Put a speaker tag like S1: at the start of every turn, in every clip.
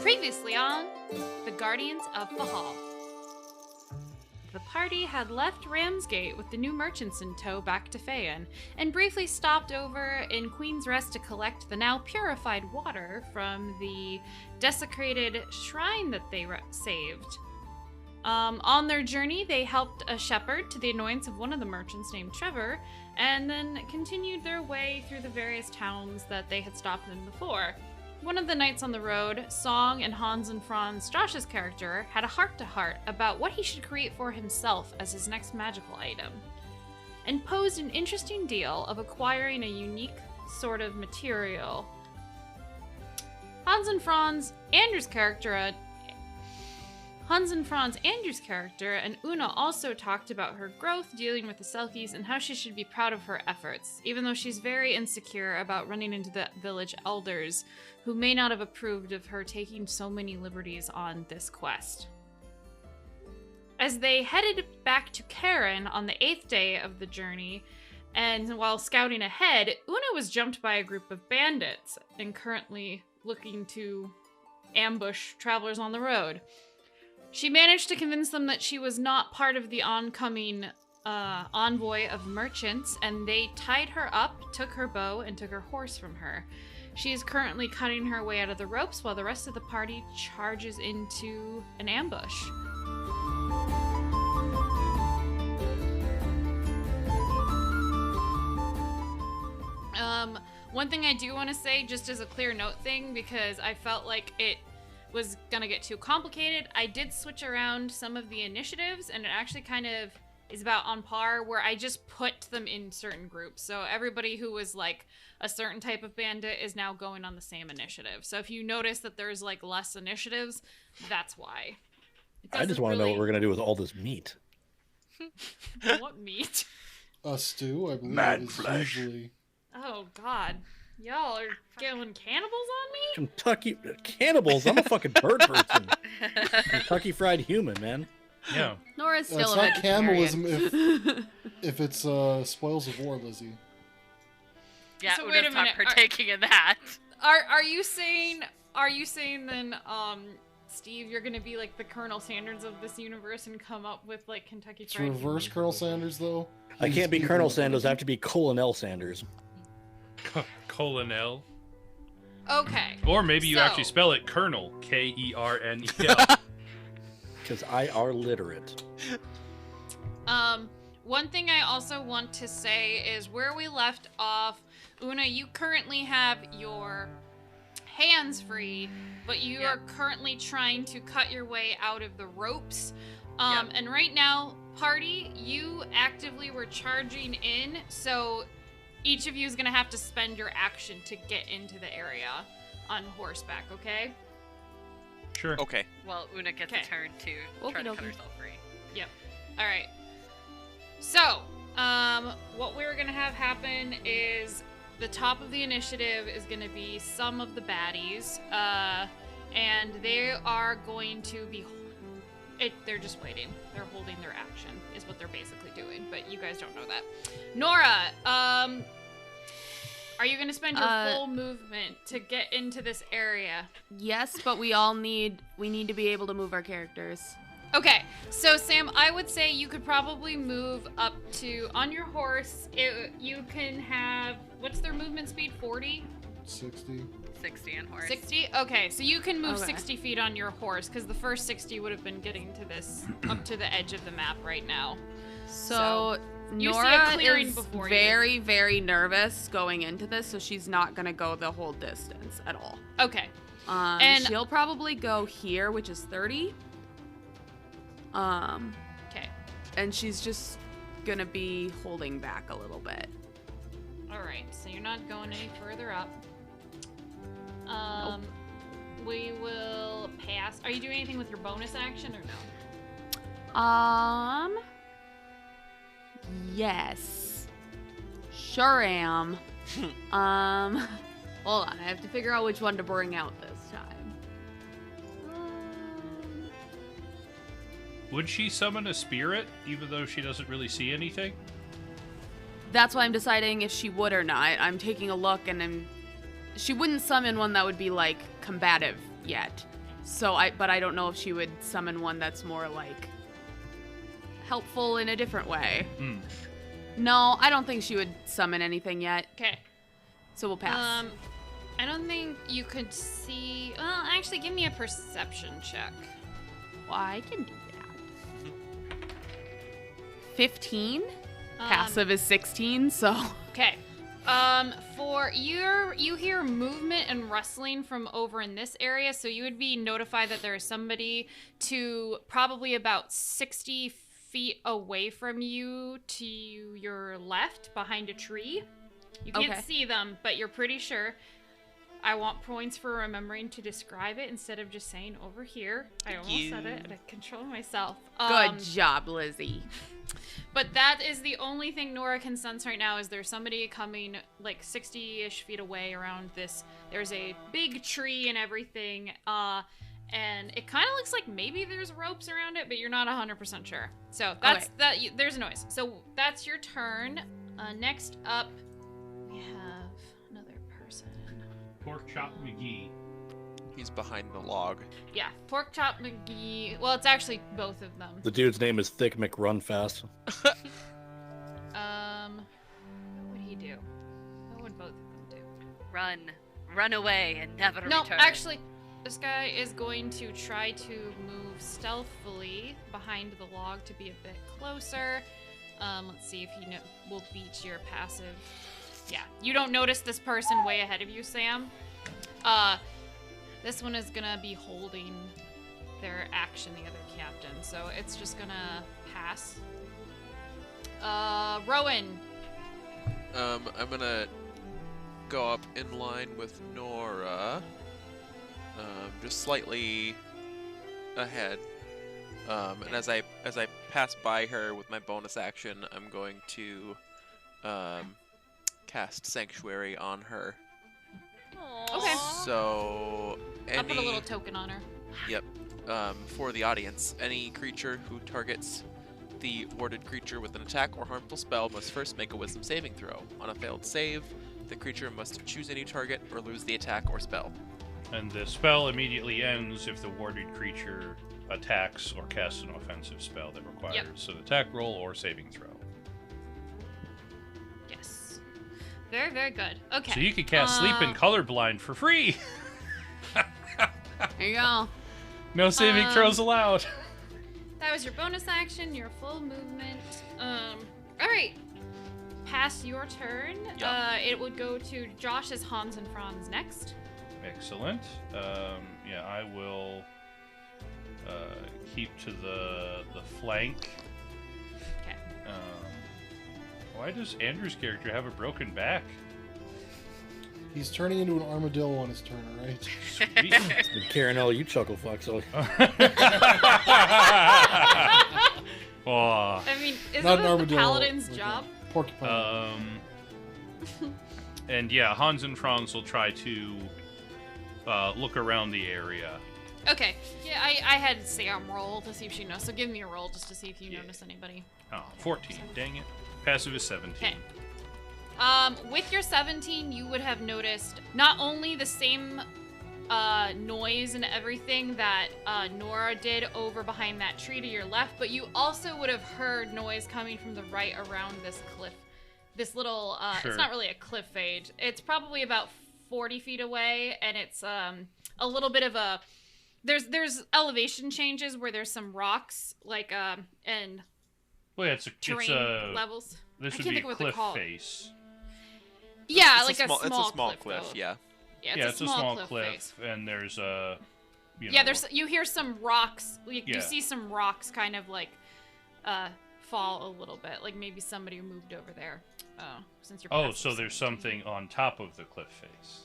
S1: Previously on The Guardians of Fehal. The party had left Ramsgate with the new merchants in tow back to Fehal, and briefly stopped over in Queen's Rest to collect the now purified water from the desecrated shrine that they saved. On their journey, they helped a shepherd to the annoyance of one of the merchants named Trevor, and then continued their way through the various towns that they had stopped in before. One of the nights on the road, Song and Hans and Franz, Josh's character, had a heart-to-heart about what he should create for himself as his next magical item, and posed an interesting deal of acquiring a unique sort of material. Hans and Franz, Andrew's character, and Una also talked about her growth dealing with the Selkies and how she should be proud of her efforts, even though she's very insecure about running into the village elders, who may not have approved of her taking so many liberties on this quest. As they headed back to Karen on the 8th day of the journey, and while scouting ahead, Una was jumped by a group of bandits and currently looking to ambush travelers on the road. She managed to convince them that she was not part of the oncoming envoy of merchants, and they tied her up, took her bow, and took her horse from her. She is currently cutting her way out of the ropes while the rest of the party charges into an ambush. One thing I do want to say, just as a clear note thing, because I felt like it was gonna get too complicated, I did switch around some of the initiatives, and it actually kind of is about on par, where I just put them in certain groups. So everybody who was like a certain type of bandit is now going on the same initiative. So if you notice that there's like less initiatives, that's why.
S2: I just want to know what we're gonna do with all this meat.
S1: What meat?
S3: A stew, I believe.
S2: Man
S3: is
S2: flesh.
S3: usually...
S1: Oh God. Y'all are going cannibals on me?
S2: Kentucky cannibals. I'm a fucking bird person. Kentucky Fried Human, man.
S4: Yeah.
S5: Nora's still
S3: It's
S5: a
S3: not
S5: vegetarian.
S3: cannibalism if it's spoils of war, Lizzie.
S5: Yeah,
S1: So
S5: Una's
S1: wait a
S5: not
S1: minute,
S5: partaking in that.
S1: Are you saying then Steve, you're gonna be like the Colonel Sanders of this universe and come up with like Kentucky
S3: It's
S1: Fried
S3: reverse
S1: Human?
S3: Colonel Sanders, though.
S2: I
S3: He's
S2: can't be
S3: evil.
S2: Colonel Sanders. I have to be Colonel Sanders.
S4: Colonel.
S1: Okay.
S4: Or maybe you
S1: So-
S4: actually spell it Colonel. Kernel.
S2: Because I are literate.
S1: One thing I also want to say is where we left off, Una, you currently have your hands free, but you are currently trying to cut your way out of the ropes. And right now, party, you actively were charging in, so each of you is going to have to spend your action to get into the area on horseback, okay?
S4: Sure.
S6: Okay.
S5: Well, Una gets
S1: Okay.
S5: a turn to try to cut herself free.
S1: Yep. All right. So, what we're going to have happen is the top of the initiative is going to be some of the baddies, and they are going to be... they're just waiting. They're holding their action, is what they're basically doing, but you guys don't know that. Nora, are you going to spend your full movement to get into this area?
S7: Yes, but we need to be able to move our characters.
S1: Okay, so Sam, I would say you could probably move up to, on your horse, you can have, what's their movement speed, 40?
S3: 60.
S5: 60 on horse.
S1: 60? Okay, so you can move
S7: Okay.
S1: 60 feet on your horse, because the first 60 would have been getting to this, up to the edge of the map right now.
S7: So
S1: you see a
S7: Nora
S1: clearing
S7: is
S1: before you.
S7: very, very nervous going into this, so she's not gonna go the whole distance at all.
S1: Okay.
S7: And she'll probably go here, which is 30.
S1: Okay.
S7: And she's just gonna be holding back a little bit.
S1: Alright, so you're not going any further up.
S7: Nope.
S1: We will pass. Are you doing anything with your bonus action or no?
S7: Yes. Sure am. Hold on, I have to figure out which one to bring out this time.
S4: Would she summon a spirit, even though she doesn't really see anything?
S7: That's why I'm deciding if she would or not. I'm taking a look, and she wouldn't summon one that would be, like, combative yet. But I don't know if she would summon one that's more like helpful in a different way. No, I don't think she would summon anything yet.
S1: Okay.
S7: So we'll pass.
S1: I don't think you could see. Well, actually, give me a perception check.
S7: Well, I can do that. 15. Passive is 16, so.
S1: Okay. For you hear movement and rustling from over in this area, so you would be notified that there is somebody to probably about 60 feet away from you to your left behind a tree. You can't see them, but you're pretty sure. I want points for remembering to describe it instead of just saying over here. I almost said it, and I control myself.
S7: Good job, Lizzie.
S1: But that is the only thing Nora can sense right now is there's somebody coming like 60-ish feet away around this. There's a big tree and everything, and it kind of looks like maybe there's ropes around it, but you're not 100% sure. So that's there's a noise. So that's your turn. Next up, we have another person.
S4: Pork Chop McGee.
S6: He's behind the log.
S1: Yeah, Pork Chop McGee. Well, it's actually both of them.
S2: The dude's name is Thick McRunfast.
S1: What would he do? What would both of them do?
S5: Run away and never
S1: No,
S5: return.
S1: actually, this guy is going to try to move stealthily behind the log to be a bit closer. Let's see if he will beat your passive. Yeah, you don't notice this person way ahead of you, Sam. This one is gonna be holding their action, the other captain, so it's just gonna pass. Rowan.
S6: I'm gonna go up in line with Nora, just slightly ahead. And as I pass by her with my bonus action, I'm going to cast Sanctuary on her.
S1: Okay.
S6: So
S1: I'll put a little token on her.
S6: Yep. For the audience, any creature who targets the warded creature with an attack or harmful spell must first make a Wisdom saving throw. On a failed save, the creature must choose any target or lose the attack or spell.
S4: And the spell immediately ends if the warded creature attacks or casts an offensive spell that requires an attack roll or saving throw.
S1: Yes. Very, very good. Okay.
S4: So you can cast Sleep in Colorblind for free.
S7: There you go.
S4: No saving throws allowed.
S1: That was your bonus action, your full movement. All right. Past your turn, it would go to Josh's Hans and Franz next.
S4: Excellent. Yeah, I will keep to the flank.
S1: Okay.
S4: Why does Andrew's character have a broken back?
S3: He's turning into an armadillo on his turn, right?
S4: Sweet.
S2: Been carrying all you chuckle fucks. So.
S4: Oh.
S1: I mean, isn't
S3: Not an
S1: that the
S3: armadillo,
S1: paladin's
S3: like
S1: job?
S3: a porcupine.
S4: And yeah, Hans and Franz will try to look around the area.
S1: Okay. Yeah, I had Sam roll to see if she knows, so give me a roll just to see if you notice anybody.
S4: Oh, 14. Dang it. Passive is 17.
S1: Okay. With your 17, you would have noticed not only the same noise and everything that Nora did over behind that tree to your left, but you also would have heard noise coming from the right around this cliff. This little,
S4: Sure.
S1: It's not really a cliff fade. It's probably about 40 feet away, and it's a little bit of a... There's elevation changes where there's some rocks, like, and
S4: Well, yeah, it's
S1: terrain levels.
S4: This
S1: I
S4: would
S1: can't
S4: be
S1: think
S4: a
S1: of what they're
S4: cliff
S1: called.
S4: face.
S1: Yeah,
S6: It's
S1: like
S6: a
S1: a
S6: small
S1: cliff.
S6: cliff,
S1: though.
S6: yeah.
S1: Yeah, it's a small cliff face.
S4: and there's a.
S1: Yeah, you hear some rocks. You see some rocks kind of like fall a little bit, like maybe somebody moved over there. Since you're.
S4: Oh, so there's something on top of the cliff face.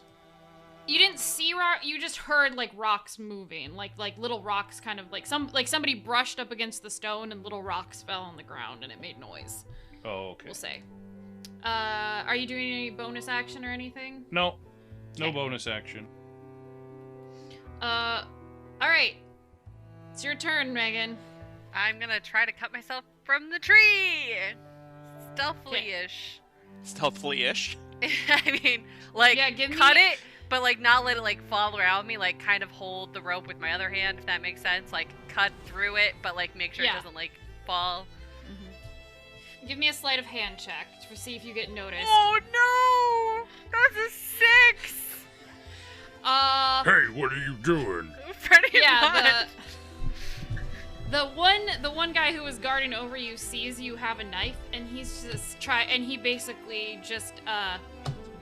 S1: You didn't see rock. You just heard like rocks moving, like little rocks, kind of like somebody brushed up against the stone and little rocks fell on the ground and it made noise.
S4: Oh, okay.
S1: We'll say. Are you doing any bonus action or anything?
S4: No
S1: Okay.
S4: bonus action.
S1: All right. It's your turn, Megan.
S5: I'm gonna try to cut myself from the tree! Stealthily-ish.
S6: Stealthily-ish.
S5: I mean, like,
S1: Yeah, give
S5: cut
S1: me-
S5: it but like not let it like fall around me, like kind of hold the rope with my other hand, if that makes sense. Like cut through it, but like make sure it doesn't like fall.
S1: Give me a sleight of hand check to see if you get noticed.
S5: Oh no! That's a 6!
S4: Hey, what are you doing?
S5: Pretty
S1: Yeah,
S5: much.
S1: the one guy who was guarding over you sees you have a knife, and he's just he basically just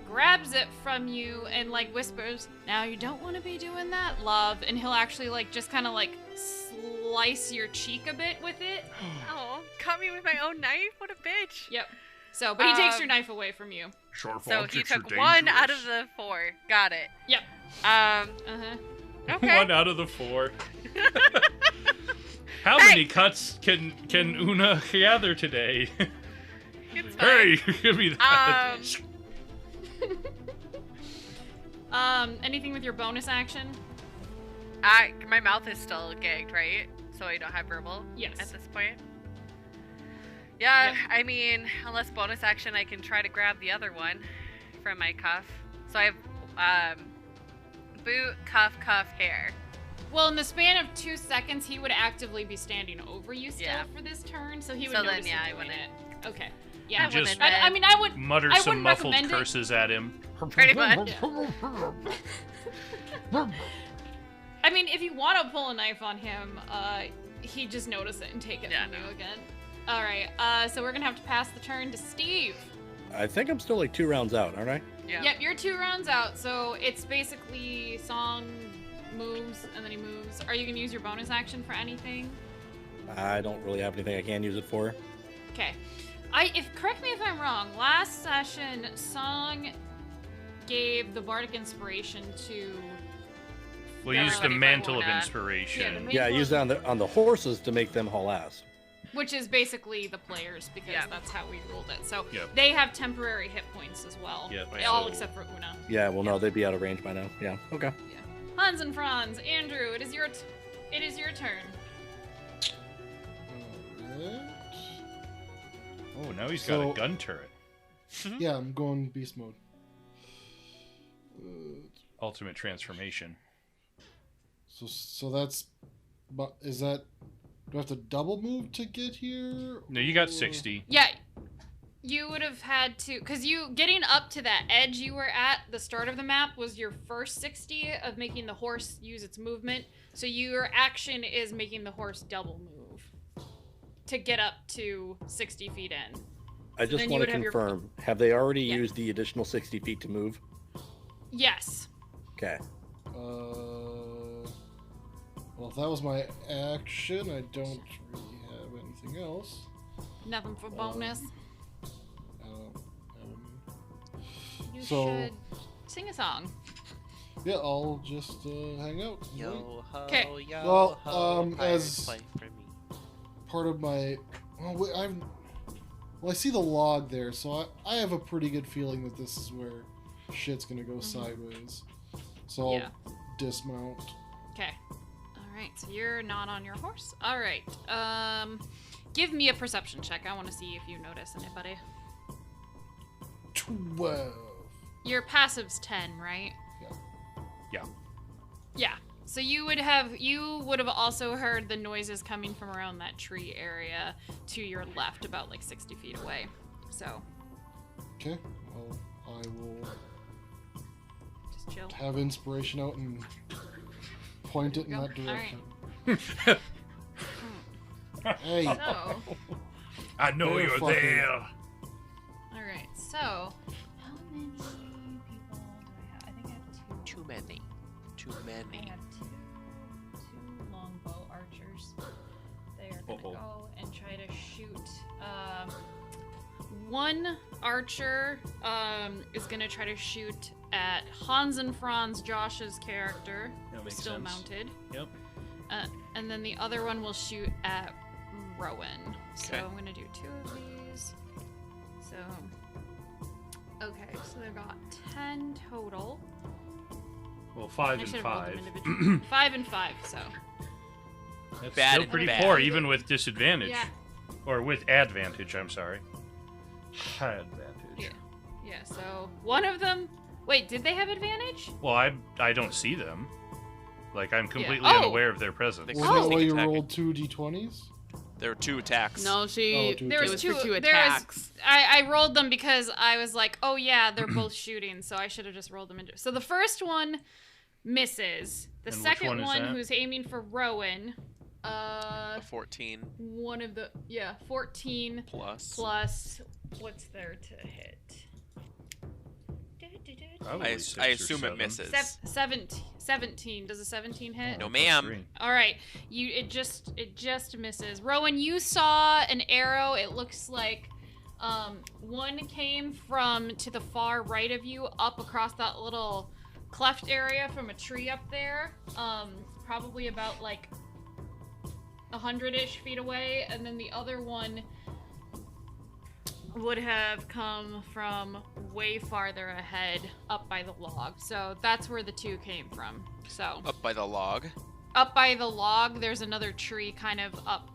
S1: grabs it from you and like whispers, "Now you don't want to be doing that, love," and he'll actually like just kind of like slice your cheek a bit with it.
S5: Oh, cut me with my own knife? What a bitch.
S1: Yep. So, but he takes your knife away from you.
S4: Sharp
S5: So he
S4: objects are
S5: took 1 out of
S4: dangerous.
S5: the 4. Got it.
S1: Yep.
S5: Okay.
S4: 1 out of the 4. How many cuts can Una gather today?
S5: It's fine.
S4: Hey, give me that.
S1: Anything with your bonus action?
S5: My mouth is still gagged, right? So I don't have verbal
S1: Yes.
S5: at this point. Yeah,
S1: Yep.
S5: I mean, unless bonus action, I can try to grab the other one from my cuff. So I have boot, cuff, hair.
S1: Well, in the span of 2 seconds, he would actively be standing over you still
S5: Yeah.
S1: for this turn, so he would
S5: So then,
S1: notice
S5: yeah,
S1: you
S5: I
S1: doing
S5: wouldn't.
S1: it. Okay. Yeah.
S5: I wouldn't
S1: I mean, I would.
S4: Mutter
S1: I
S4: some
S1: wouldn't
S4: muffled
S1: recommend it.
S4: curses at him.
S5: Pretty much.
S1: I mean, if you want to pull a knife on him, he'd just notice it and take it
S5: Yeah,
S1: from
S5: no.
S1: you again. All right. So we're gonna have to pass the turn to Steve.
S2: I think I'm still like 2 rounds out, aren't I?
S5: Yeah.
S1: Yep, you're 2 rounds out, so it's basically Song moves and then he moves. Are you gonna use your bonus action for anything?
S2: I don't really have anything I can use it for.
S1: Okay. Correct me if I'm wrong. Last session, Song gave the bardic inspiration to.
S4: We'll
S1: Yeah,
S4: use the
S1: ready for
S4: mantle of
S5: Una.
S4: inspiration.
S2: Yeah, I used it on the horses to make them haul ass.
S1: Which is basically the players, because
S5: Yeah.
S1: that's how we ruled it. So
S4: Yep.
S1: they have temporary hit points as well.
S4: Yep,
S1: All
S4: so-
S1: except for Una.
S2: Yeah, well, no, they'd be out of range by now. Yeah, okay.
S1: Hans and Franz, Andrew, it is your turn.
S3: Alright.
S4: Oh, now he's got
S3: So-
S4: a gun turret.
S3: Yeah, I'm going beast mode.
S4: Ultimate transformation.
S3: So that's. But is that? Do I have to double move to get here?
S4: No, you got
S3: or-
S4: 60.
S1: Yeah, you would have had to, because you getting up to that edge you were at the start of the map was your first 60 of making the horse use its movement. So your action is making the horse double move to get up to 60 feet in.
S2: I just
S1: Then you
S2: want
S1: would
S2: to
S1: have your-
S2: confirm, have they already
S1: Yeah.
S2: used the additional 60 feet to move?
S1: Yes.
S2: Okay.
S3: Well, if that was my action, I don't really have anything else.
S1: Nothing for bonus. You
S3: So-
S1: should sing a song.
S3: Yeah, I'll just hang out. and wait.
S8: Yo ho,
S1: 'Kay.
S8: yo
S3: Well,
S8: ho, pirates
S3: as-
S8: fight for me.
S3: Part of my. Well, I see the log there, so I have a pretty good feeling that this is where shit's gonna go sideways. So I'll
S1: Yeah.
S3: dismount.
S1: Okay. All right. So you're not on your horse. All right. Give me a perception check. I want to see if you notice anybody.
S3: 12.
S1: Your passive's 10, right?
S4: Yeah.
S1: Yeah. So you would have also heard the noises coming from around that tree area to your left, about like 60 feet away. So
S3: Okay. Well, I will
S1: just chill.
S3: have inspiration out and point it in
S1: Go.
S3: that
S1: All right.
S3: direction. Hey.
S1: So,
S4: I know
S3: They're
S4: you're
S3: fucking-
S4: there.
S1: all right. So, how many people do I have? I think I have 2.
S8: Too many. Too
S1: I
S8: many.
S1: have two longbow archers. They are gonna go and try to shoot. One archer is gonna try to shoot at Hans and Franz, Josh's character,
S4: That makes
S1: still
S4: sense.
S1: mounted,
S4: Yep.
S1: and then the other one will shoot at Rowan. So
S8: Okay.
S1: I'm gonna do 2 of these. So, okay, so they've got 10 total.
S4: Well, 5
S1: I
S4: and
S1: should have rolled
S4: 5.
S1: them individually. 5 and 5. So.
S4: That's
S8: Bad
S4: still
S8: and
S4: pretty
S8: bad.
S4: poor, even with disadvantage.
S1: Yeah.
S4: Or with advantage, I'm sorry. Advantage.
S1: Yeah. Yeah, so one of them Wait, did they have advantage?
S4: Well, I don't see them. Like, I'm completely
S1: Oh.
S4: unaware of their presence.
S6: They
S3: Was
S6: Oh.
S3: that why you
S6: Attacking.
S3: rolled 2d20s?
S6: There were 2 attacks.
S7: No, she.
S3: two
S1: There
S7: it
S1: was
S7: was for
S1: two
S7: 2
S1: there's-
S7: attacks.
S1: I rolled them because I was like, oh yeah, they're both shooting, so I should have just rolled them into. So the first one misses. The
S4: And which
S1: second
S4: one is
S1: one,
S4: that?
S1: who's aiming for Rowan,
S6: A 14
S1: one of the 14
S6: plus.
S1: plus what's there to hit?
S4: Probably
S6: I
S4: 6 or
S6: assume
S4: 7.
S6: it misses.
S1: 17. Does a 17 hit?
S6: No,
S4: Plus
S6: ma'am.
S4: 3.
S1: All right, it just misses. Rowan, you saw an arrow. It looks like one came from to the far right of you, up across that little cleft area from a tree up there. Probably about like 100-ish feet away, and then the other one would have come from way farther ahead, up by the log. So that's where the 2 came from. So
S6: Up by the log.
S1: up by the log, there's another tree kind of up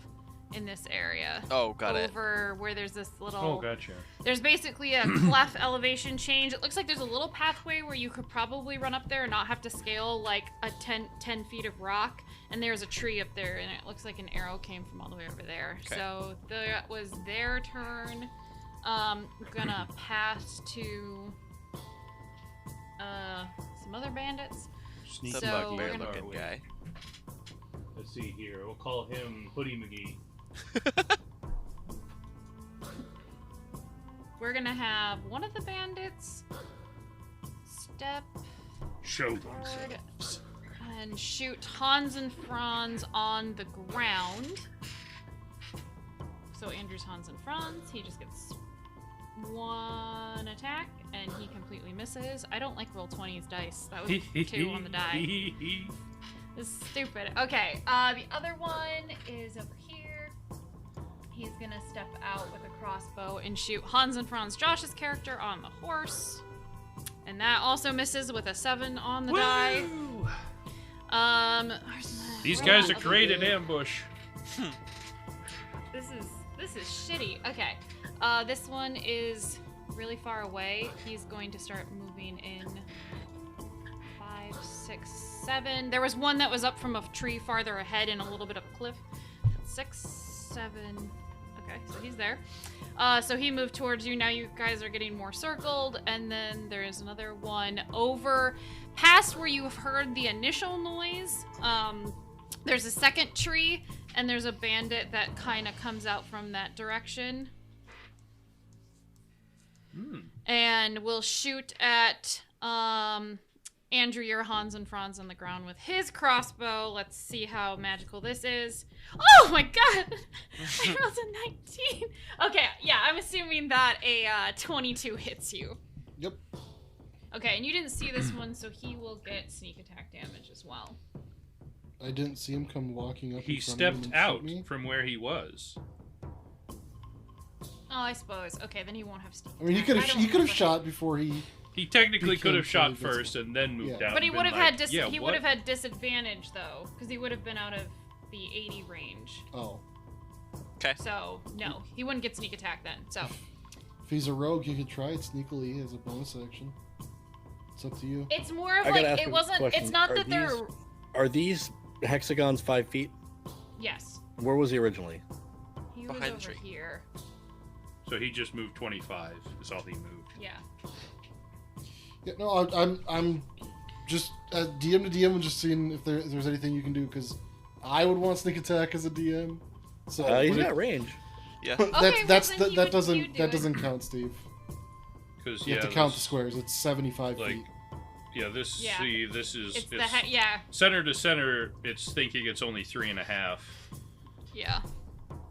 S1: in this area.
S6: Oh, got it.
S1: Over where there's this little.
S4: Oh, gotcha.
S1: There's basically a cleft elevation change. It looks like there's a little pathway where you could probably run up there and not have to scale like a 10 feet of rock. And there's a tree up there, and it looks like an arrow came from all the way over there.
S6: Okay.
S1: So that was their turn. Gonna pass to some other bandits.
S4: Sneak
S6: The
S1: So
S6: bugbear
S1: we're gonna-
S6: looking guy.
S4: Let's see here. We'll call him Hoodie McGee.
S1: We're gonna have one of the bandits step
S4: Show
S1: forward and shoot Hans and Franz on the ground. So Andrew's Hans and Franz. He just gets 1 attack, and he completely misses. I don't like roll 20's dice. That was 2 on the die. This is stupid. Okay, the other one is over here. He's gonna step out with a crossbow and shoot Hans and Franz, Josh's character, on the horse. And that also misses with a 7 on the die.
S4: These
S1: where
S4: guys
S1: am
S4: are
S1: I?
S4: great at ambush.
S1: This is shitty. Okay. This one is really far away. He's going to start moving in 5, 6, 7. There was one that was up from a tree farther ahead in a little bit of a cliff. 6, 7. Okay, so he's there. So he moved towards you. Now you guys are getting more circled. And then there's another one over past where you've heard the initial noise. There's a second tree, and there's a bandit that kind of comes out from that direction. And we'll shoot at Andrew, your Hans and Franz on the ground with his crossbow. Let's see how magical this is. Oh my god! I rolled a 19. Okay, yeah, I'm assuming that a 22 hits you.
S3: Yep.
S1: Okay, and you didn't see this one, so he will get sneak attack damage as well.
S3: I didn't see him come walking up.
S4: He
S3: in front of him
S4: stepped
S3: and
S4: out
S3: shoot me.
S4: from where he was.
S1: Oh, I suppose. Okay, then he won't have sneak
S3: I mean, he
S1: attack.
S3: could
S1: I
S3: have
S1: don't
S3: he could have
S1: remember.
S3: shot before he.
S4: He technically
S3: He
S4: could have
S3: can't
S4: shot
S3: believe it's-
S4: first and then moved
S3: Yeah.
S4: out.
S1: But he
S4: and
S1: would
S4: been
S1: have had
S4: like, yeah,
S1: he would
S4: what?
S1: have had disadvantage though, because he would have been out of the 80 range.
S3: Oh,
S1: So no, he wouldn't get sneak attack then. So
S3: if he's a rogue, you could try it sneakily as a bonus action. It's up to you.
S1: it's more of
S2: I gotta
S1: like
S2: ask
S1: it
S2: a
S1: wasn't.
S2: question.
S1: It's not
S2: Are
S1: that they're.
S2: Are these hexagons 5 feet?
S1: Yes,
S2: Where was he originally?
S1: he was
S6: Behind
S1: over
S6: the tree.
S1: here.
S4: So he just moved 25. Is all he moved.
S1: Yeah.
S3: Yeah, no, I'm just DM to DM and just seeing if there's anything you can do because I would want sneak attack as a DM. So
S2: He's
S3: but
S2: got range.
S6: Yeah.
S3: But
S1: Okay,
S3: that's
S1: well, then
S3: that
S1: you
S3: doesn't
S1: do it.
S3: doesn't count, Steve.
S4: Because
S3: You have to count the squares. It's 75
S4: like,
S3: feet.
S4: Yeah, this.
S1: Yeah.
S4: See, this is.
S1: It's the yeah,
S4: center to center. It's thinking it's only 3.5.
S1: yeah.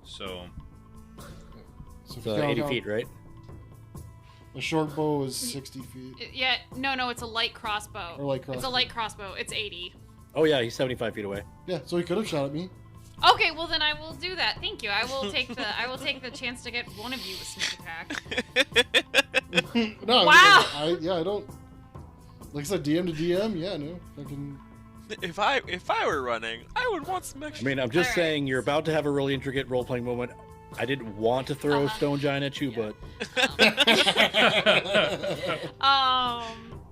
S4: So
S3: So, if
S2: So
S3: you count
S2: 80
S3: out-
S2: feet, right?
S3: A short bow is 60 feet.
S1: Yeah, no, it's a light crossbow.
S3: Or light
S1: It's a
S3: crossbow.
S1: light crossbow. It's 80.
S2: Oh yeah, he's 75 feet away.
S3: Yeah, so he could have shot at me.
S1: Okay, well then I will do that. Thank you. I will take the chance to get one of you with sneak attack.
S3: No,
S1: Wow.
S3: I don't. Like I said, DM to DM. Yeah, no, fucking.
S6: If I were running, I would want some
S2: I
S6: extra.
S2: mean, I'm just
S1: Alright.
S2: saying you're about to have a really intricate role-playing moment. I didn't want to throw a stone giant at you,
S1: Yeah.
S2: but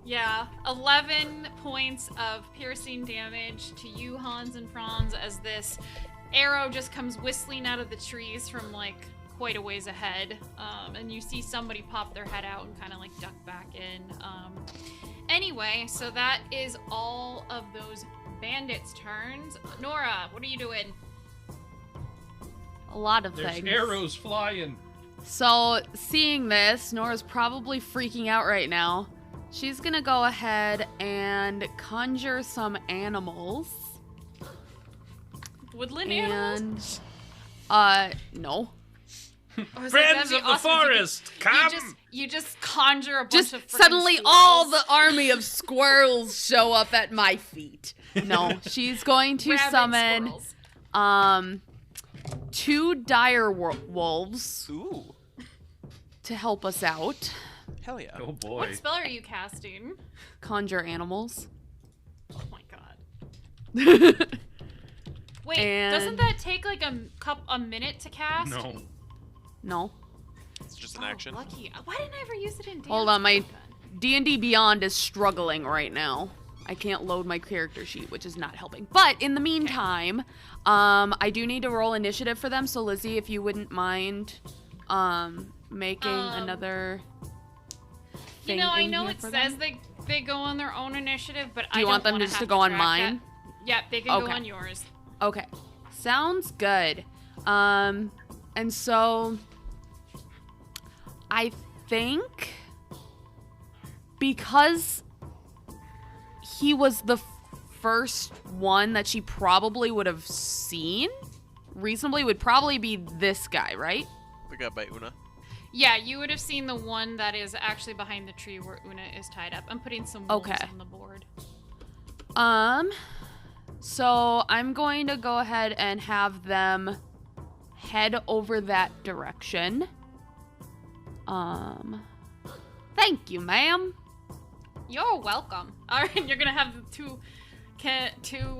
S1: Yeah, 11 points of piercing damage to you, Hans and Franz, as this arrow just comes whistling out of the trees from like quite a ways ahead. And you see somebody pop their head out and kind of like duck back in. Anyway, so that is all of those bandits' turns. Nora, what are you doing?
S7: A lot of
S4: There's
S7: things.
S4: arrows flying.
S7: So, seeing this, Nora's probably freaking out right now. She's gonna go ahead and conjure some animals.
S1: Woodland animals?
S7: And, no.
S1: I was like,
S4: Friends
S1: that'd be
S4: of the
S1: awesome if
S4: forest, come!
S1: you just conjure a bunch
S7: Just
S1: of frickin'
S7: suddenly
S1: squirrels.
S7: all the army of squirrels show up at my feet. No, she's going to
S1: Rabid
S7: summon
S1: squirrels.
S7: 2 dire wolves
S6: Ooh.
S7: to help us out.
S6: Hell yeah.
S4: Oh boy.
S1: What spell are you casting?
S7: Conjure animals.
S1: Oh my god. Wait,
S7: And-
S1: doesn't that take like a minute to cast?
S4: No.
S7: No.
S6: It's just an
S1: Oh,
S6: action.
S1: lucky. Why didn't I ever use it in dance?
S7: Hold on, my
S1: then?
S7: D&D Beyond is struggling right now. I can't load my character sheet, which is not helping. But in the meantime, I do need to roll initiative for them. So Lizzie, if you wouldn't mind making another
S1: You
S7: thing
S1: know, I
S7: in
S1: know
S7: here
S1: it
S7: for
S1: says
S7: them.
S1: they go on their own initiative, but
S7: Do you
S1: I
S7: want
S1: don't
S7: them
S1: wanna
S7: just
S1: have
S7: to go on
S1: track
S7: mine?
S1: that. Yep, they can go
S7: Okay.
S1: on yours.
S7: Okay. Sounds good. And so I think because he was the first one that she probably would have seen reasonably would probably be this guy, right?
S6: The guy by Una.
S1: Yeah, you would have seen the one that is actually behind the tree where Una is tied up. I'm putting some wolves
S7: Okay.
S1: on the board.
S7: So I'm going to go ahead and have them head over that direction. Thank you, ma'am.
S1: You're welcome. All right, you're gonna have two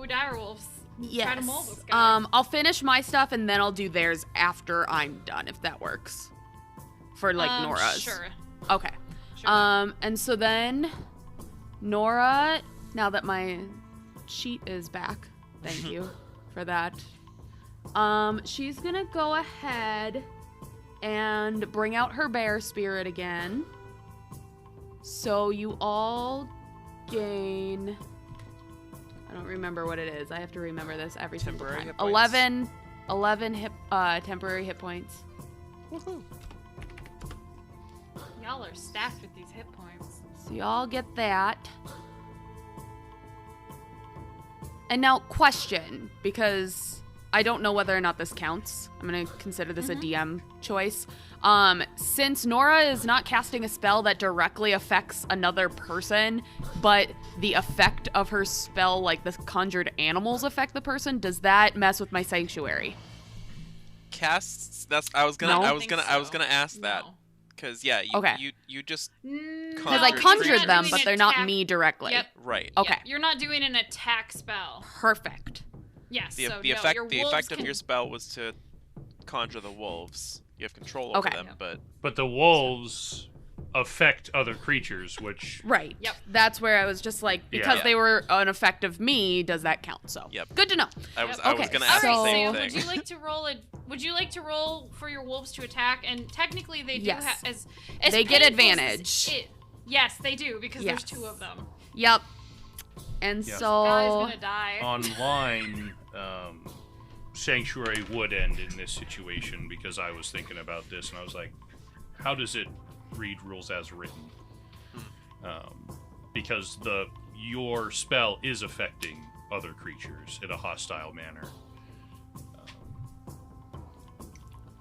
S1: dire wolves try to maul this guy.
S7: I'll finish my stuff and then I'll do theirs after I'm done, if that works. For like Nora's.
S1: Sure.
S7: Okay.
S1: Sure.
S7: And so then Nora, now that my sheet is back, thank you for that. She's gonna go ahead and bring out her bear spirit again. So you all gain, I don't remember what it is. I have to remember this every single
S6: Temporary
S7: time.
S6: hit points.
S7: 11 temporary hit points.
S6: Woohoo.
S1: Y'all are stacked with these hit points.
S7: So y'all get that. And now question, because I don't know whether or not this counts. I'm going to consider this a DM choice. Since Nora is not casting a spell that directly affects another person, but the effect of her spell, like the conjured animals affect the person, does that mess with my sanctuary?
S6: Casts. That's. I was gonna.
S7: No?
S6: I was gonna ask that.
S1: No.
S6: Cause yeah,
S7: Okay.
S6: you just
S7: Because I
S6: Conjured
S7: conjured
S6: creatures.
S7: them,
S1: Doing
S7: but they're not
S1: attack-
S7: me directly.
S1: Yep.
S6: right.
S7: Okay.
S1: Yeah, you're not doing an attack spell.
S7: Perfect.
S1: Yes.
S6: The
S1: so
S6: the
S1: no,
S6: effect
S1: your
S6: the
S1: wolves
S6: effect of
S1: can-
S6: your spell was to conjure the wolves. You have control over
S7: Okay.
S6: them, but
S4: But the wolves affect other creatures, which
S7: Right.
S1: Yep.
S7: That's where I was just like, because
S6: Yeah.
S7: they were an effect of me, does that count? So,
S6: Yep.
S7: good to know.
S6: I was
S1: Yep.
S6: I was
S7: Okay,
S6: gonna
S1: All
S6: ask
S1: right,
S7: so-
S6: the same
S1: Sam.
S6: thing.
S1: Would you like to roll for your wolves to attack? And technically, they do
S7: Yes.
S1: have as
S7: They get
S1: painful as
S7: advantage.
S1: Yes, they do because
S7: Yes.
S1: there's 2 of them.
S7: Yep. And
S4: Yes.
S1: Guy's
S7: so,
S1: gonna die.
S4: online Sanctuary would end in this situation because I was thinking about this and I was like, how does it read rules as written? Because your spell is affecting other creatures in a hostile manner.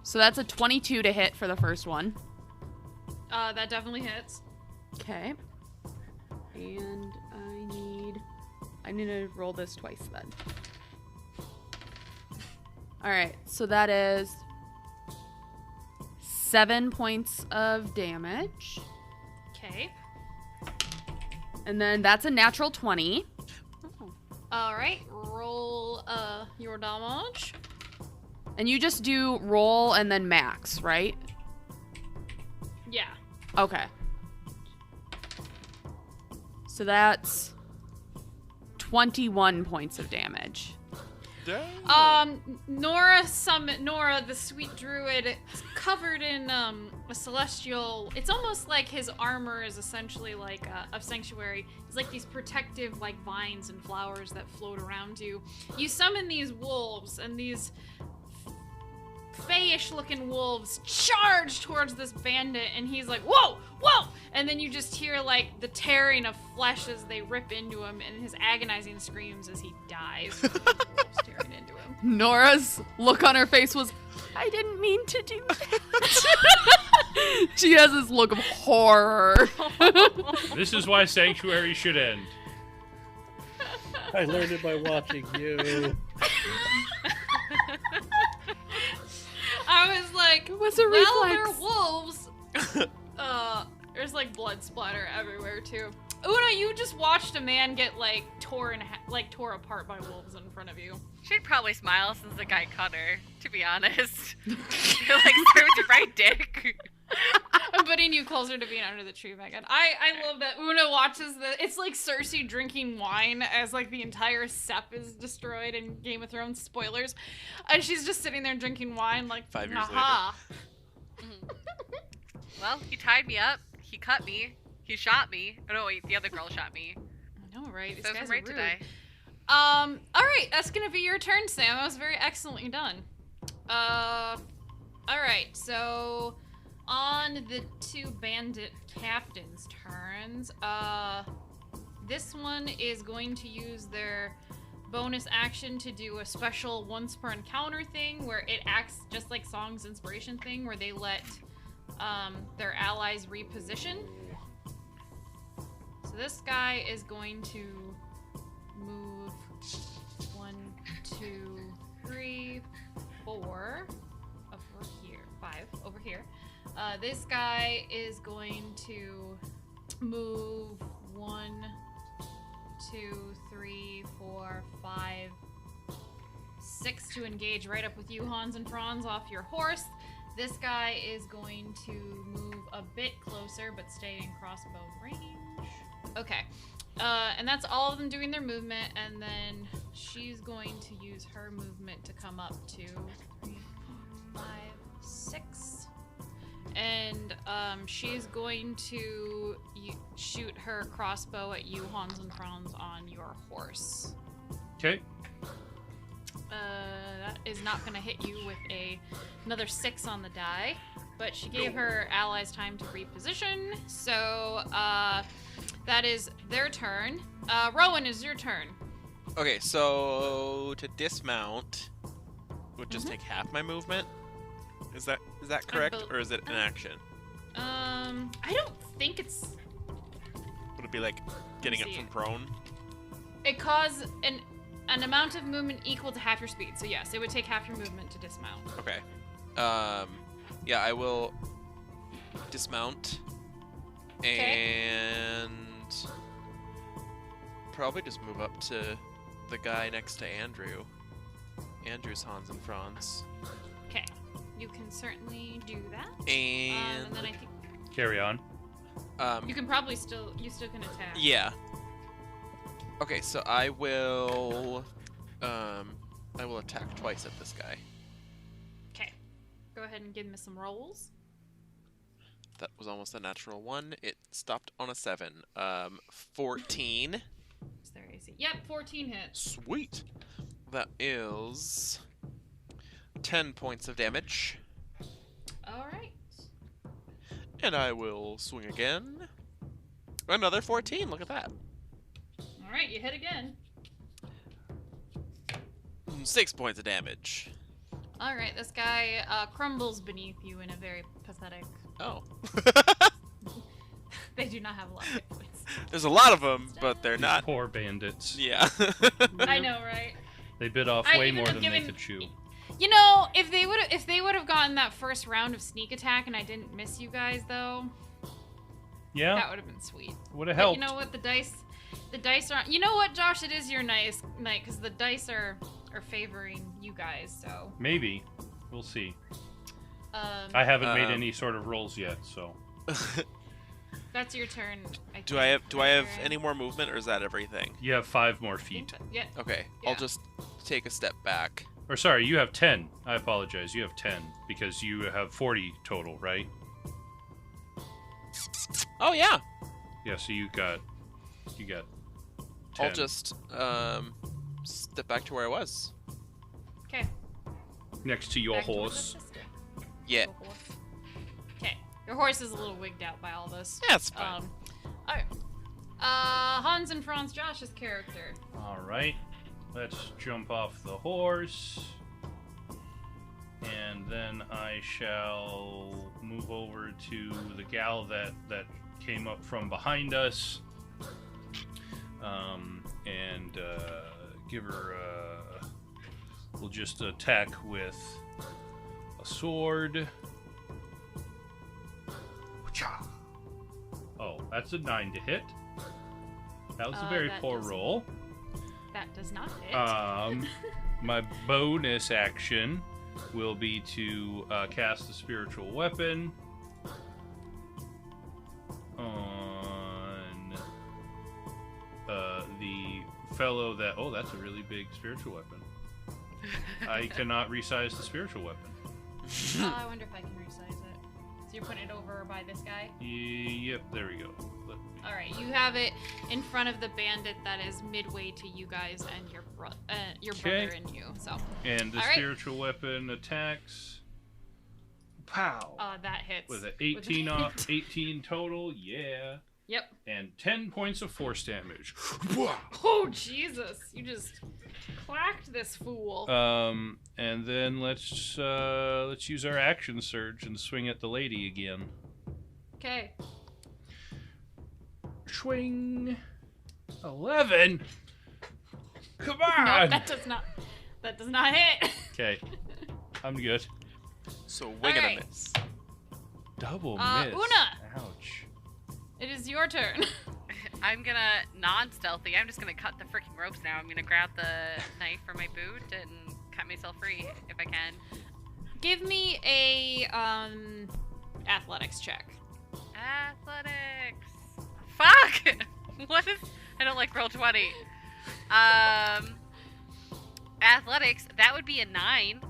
S7: so that's a 22 to hit for the first one.
S1: That definitely hits.
S7: Okay. And I need to roll this twice then. All right, so that is 7 points of damage.
S1: Okay.
S7: And then that's a natural 20.
S1: All right. Roll your damage.
S7: And you just do roll and then max, right?
S1: Yeah.
S7: Okay. So that's 21 points of damage.
S1: Nora, the sweet druid, is covered in a celestial. It's almost like his armor is essentially like a sanctuary. It's like these protective like vines and flowers that float around you. You summon these wolves, and these fayish looking wolves charge towards this bandit, and he's like, whoa, whoa! And then you just hear like the tearing of flesh as they rip into him, and his agonizing screams as he dies from the wolves tearing into him.
S7: Nora's look on her face was, I didn't mean to do that. She has this look of horror.
S4: This is why Sanctuary should end.
S2: I learned it by watching you.
S1: I was like,
S7: It was a
S1: well,
S7: reflex.
S1: they're wolves. There's like blood splatter everywhere too. Una, you just watched a man get like tore apart by wolves in front of you.
S5: She'd probably smile since the guy cut her, to be honest. Like, served your right dick.
S1: I'm putting you closer to being under the tree, Megan. I love that Una watches it's like Cersei drinking wine as like the entire sept is destroyed in Game of Thrones, spoilers. And she's just sitting there drinking wine like,
S6: 5 years
S1: aha.
S5: Well, he tied me up. He cut me. He shot me. Oh, no, wait, the other girl shot me.
S1: I know, right? These
S5: So
S1: guys
S5: I'm
S1: are
S5: right
S1: rude.
S5: to die.
S1: All right, that's gonna be your turn, Sam. That was very excellently done. All right, so on the two bandit captains' turns, this one is going to use their bonus action to do a special once per encounter thing where it acts just like Song's inspiration thing, where they let their allies reposition. So this guy is going to move 1, 2, 3, 4 over here, 5 over here. This guy is going to move 1, 2, 3, 4, 5, 6 to engage right up with you, Hans and Franz, off your horse. This guy is going to move a bit closer, but stay in crossbow range. Okay. And that's all of them doing their movement, and then she's going to use her movement to come up to 3, 4, 5, 6. And she's going to shoot her crossbow at you, Hans and Franz, on your horse.
S4: Okay.
S1: That is not going to hit you with another 6 on the die, but she gave her allies time to reposition, so that is their turn. Rowan, is your turn.
S6: Okay, so to dismount would just take half my movement. Is that correct, or is it an action?
S1: I don't think it's.
S6: Would it be like getting up from prone?
S1: It caused an amount of movement equal to half your speed. So yes, it would take half your movement to dismount.
S6: Okay. Yeah, I will dismount and probably just move up to the guy next to Andrew. Andrew's Hans and Franz.
S1: Okay, you can certainly do that.
S6: And
S1: then I think
S4: Carry on.
S1: you can probably still can attack.
S6: Yeah. Okay, so I will attack twice at this guy.
S1: Okay, go ahead and give me some rolls.
S6: That was almost a natural 1. It stopped on a 7. 14.
S1: Is there AC? Yep, 14 hits.
S6: Sweet. That is 10 points of damage.
S1: All right.
S6: And I will swing again. Another 14. Look at that.
S1: All right, you hit again.
S6: 6 points of damage.
S1: All right, this guy crumbles beneath you in a very pathetic.
S6: Oh.
S1: They do not have a lot of hit points.
S6: There's a lot of them, but they're
S4: These
S6: not.
S4: poor bandits.
S6: Yeah.
S1: I know, right?
S4: They bit off
S1: I
S4: way
S1: even
S4: more
S1: have
S4: than they
S1: given-
S4: could chew.
S1: You know, if they would have gotten that first round of sneak attack and I didn't miss you guys though,
S4: Yeah,
S1: that would have been sweet.
S4: would have
S1: But
S4: helped.
S1: you know what? The dice aren't. You know what, Josh? It is your nice night because the dice are favoring you guys. So.
S4: Maybe. We'll see. I haven't made any sort of rolls yet, so.
S1: That's your turn.
S6: Do I have any more movement, or is that everything?
S4: You have 5 more feet.
S1: Yeah.
S6: Okay,
S1: Yeah.
S6: I'll just take a step back.
S4: Or sorry, you have 10. I apologize. You have 10 because you have 40 total, right?
S6: Oh yeah.
S4: Yeah. So you got 10.
S6: I'll just step back to where I was.
S1: Okay.
S4: next to your horse.
S6: Yeah.
S1: Okay. Your horse is a little wigged out by all this.
S6: Yeah, it's fine.
S1: Alright. Hans and Franz Josh's character.
S4: All right, let's jump off the horse, and then I shall move over to the gal that came up from behind us, and give her. We'll just attack with a sword. Oh, that's a 9 to hit. That was a very poor roll.
S1: That does not hit.
S4: My bonus action will be to cast a spiritual weapon on the fellow that... Oh, that's a really big spiritual weapon. I cannot resize the spiritual weapon.
S1: I wonder if I can resize it. So you're putting it over by this guy?
S4: Yep, there we go.
S1: Alright, you have it in front of the bandit that is midway to you guys and your brother and you. So.
S4: And the spiritual weapon attacks. Pow!
S1: That hits.
S4: With an 18 total, yeah.
S1: Yep.
S4: And 10 points of force damage.
S1: Oh, Jesus. You just clacked this fool.
S4: And then let's use our action surge and swing at the lady again.
S1: Okay.
S4: Swing. 11. Come on.
S1: No, that does not hit.
S4: Okay. I'm good.
S6: So wing and a
S1: Alright.
S6: miss.
S4: Double miss.
S1: Una.
S4: Ouch.
S1: It is your turn.
S5: I'm gonna non-stealthy. I'm just gonna cut the freaking ropes now. I'm gonna grab the knife from my boot and cut myself free if I can.
S1: Give me a athletics check.
S5: Athletics. Fuck! What is... I don't like roll 20. Athletics, that would be a 9.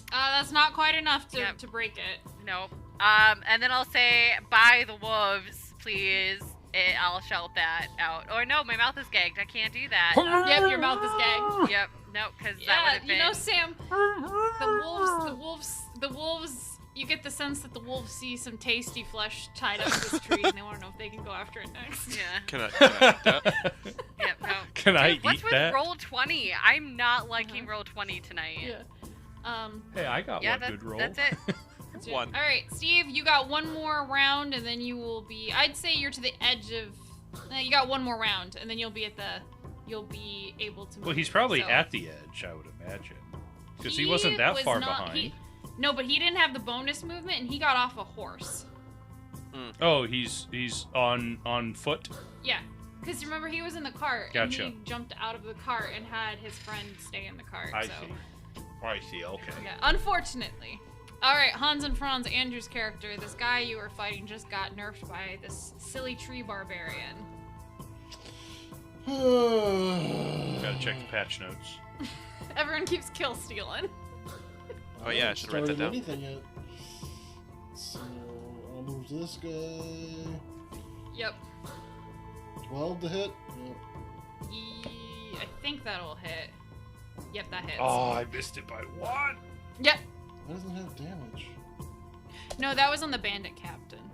S1: That's not quite enough to break it.
S5: Nope. And then I'll say, by the wolves, please. I'll shout that out. Or no, my mouth is gagged. I can't do that.
S1: Yep, your mouth is gagged.
S5: Yep. Nope, because that would
S1: Yeah,
S5: have been...
S1: you know, Sam, the wolves, you get the sense that the wolves see some tasty flesh tied up to this tree and they want to know if they can go after it next.
S5: Yeah.
S6: Can I eat that?
S5: Yep, no.
S4: Can I
S5: What's
S4: eat
S5: with
S4: that?
S5: roll 20? I'm not liking roll 20 tonight.
S1: Yeah.
S4: Hey, I got one good roll.
S5: That's it.
S6: One.
S1: All right, Steve, you got one more round, and then you will be. I'd say you're to the edge of. You got one more round, and then you'll be at the. You'll be able to. Move,
S4: Well, he's probably
S1: so.
S4: at the edge, I would imagine. Because he wasn't that far behind.
S1: No, but he didn't have the bonus movement, and he got off a horse.
S4: Oh, he's on foot?
S1: Yeah, because remember he was in the cart,
S4: Gotcha.
S1: and he jumped out of the cart and had his friend stay in the cart.
S4: I
S1: so.
S4: see, okay.
S1: Yeah, unfortunately. Alright, Hans and Franz, Andrew's character, this guy you were fighting just got nerfed by this silly tree barbarian.
S4: Gotta check the patch notes.
S1: Everyone keeps kill stealing.
S6: Oh yeah, I should write that down.
S3: Anything yet. So I'll move this guy.
S1: Yep.
S3: 12 to hit. Yep.
S1: I think that'll hit. Yep, that hits.
S4: Oh, I missed it by 1.
S1: Yep.
S3: Why doesn't it have damage?
S1: No, that was on the bandit captain.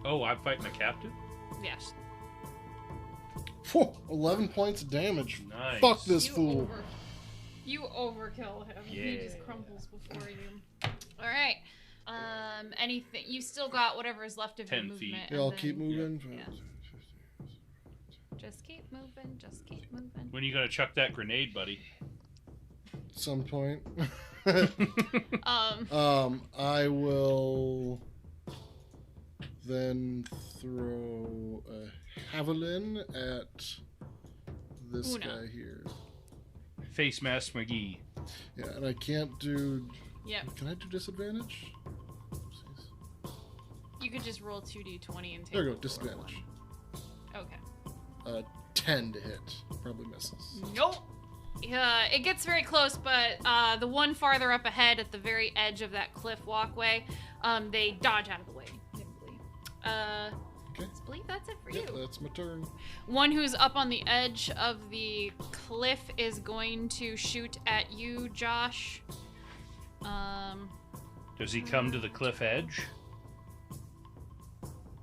S4: Oh, I'm fighting the captain?
S1: Yes.
S3: Phew, 11 points of damage.
S4: Nice.
S3: Fuck this fool.
S1: You overkill him. He just
S4: Yeah.
S1: crumbles before you. Alright. Anything. You still got whatever is left of your
S4: 10
S1: movement.
S4: feet.
S3: Yeah,
S1: and
S3: I'll
S1: then-
S3: keep moving.
S1: Yeah. Just keep moving, just keep moving.
S4: When are you gonna chuck that grenade, buddy?
S3: Some point.
S1: I
S3: will then throw a javelin at this
S1: Una.
S3: guy here.
S4: Face Mask McGee.
S3: Yeah, and I can't do.
S1: Yep.
S3: Can I do disadvantage? Oopsies.
S1: You could just roll 2d20 and take
S3: There we go.
S1: the lower
S3: Disadvantage.
S1: one. Okay.
S3: 10 to hit. Probably misses.
S1: Nope. It gets very close, but the one farther up ahead at the very edge of that cliff walkway, they dodge out of the way. Nimbly.
S3: Okay.
S1: I believe that's it for
S3: Yep,
S1: you.
S3: that's my turn.
S1: One who's up on the edge of the cliff is going to shoot at you, Josh.
S4: Does he come to the cliff edge?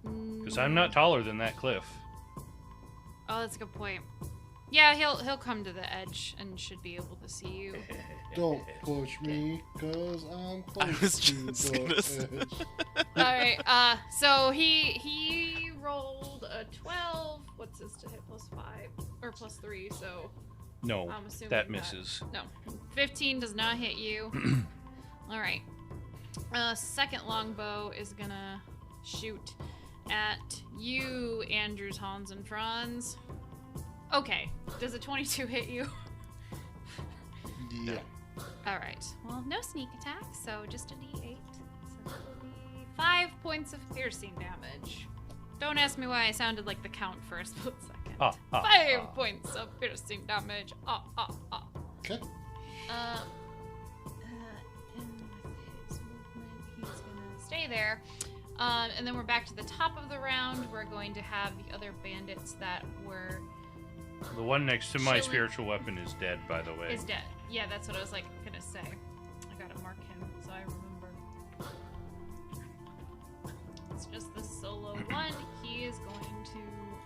S4: Because I'm not taller than that cliff.
S1: Oh, that's a good point. Yeah, he'll come to the edge and should be able to see you.
S3: Don't push me, cause I'm close
S6: I was
S3: to
S6: just
S3: the
S6: gonna say.
S3: edge.
S1: All right. So he rolled a 12. What's his to hit? +5 or +3? So
S4: No,
S1: I'm assuming
S4: that misses.
S1: No, 15 does not hit you. All right. Second longbow is gonna shoot at you, Andrews, Hans, and Franz. Okay. Does a 22 hit you?
S3: Yeah.
S1: All right. Well, no sneak attack, so just a d8. So that will be 5 points of piercing damage. Don't ask me why I sounded like the count for a split second. 5 points of piercing damage.
S3: Okay.
S1: And with his movement, he's gonna stay there. And then we're back to the top of the round. We're going to have the other bandits that were
S4: The one next to my
S1: Chilling.
S4: spiritual weapon is dead, by the way.
S1: is dead. Yeah, that's what I was gonna say. I gotta mark him so I remember. It's just the solo one. He is going to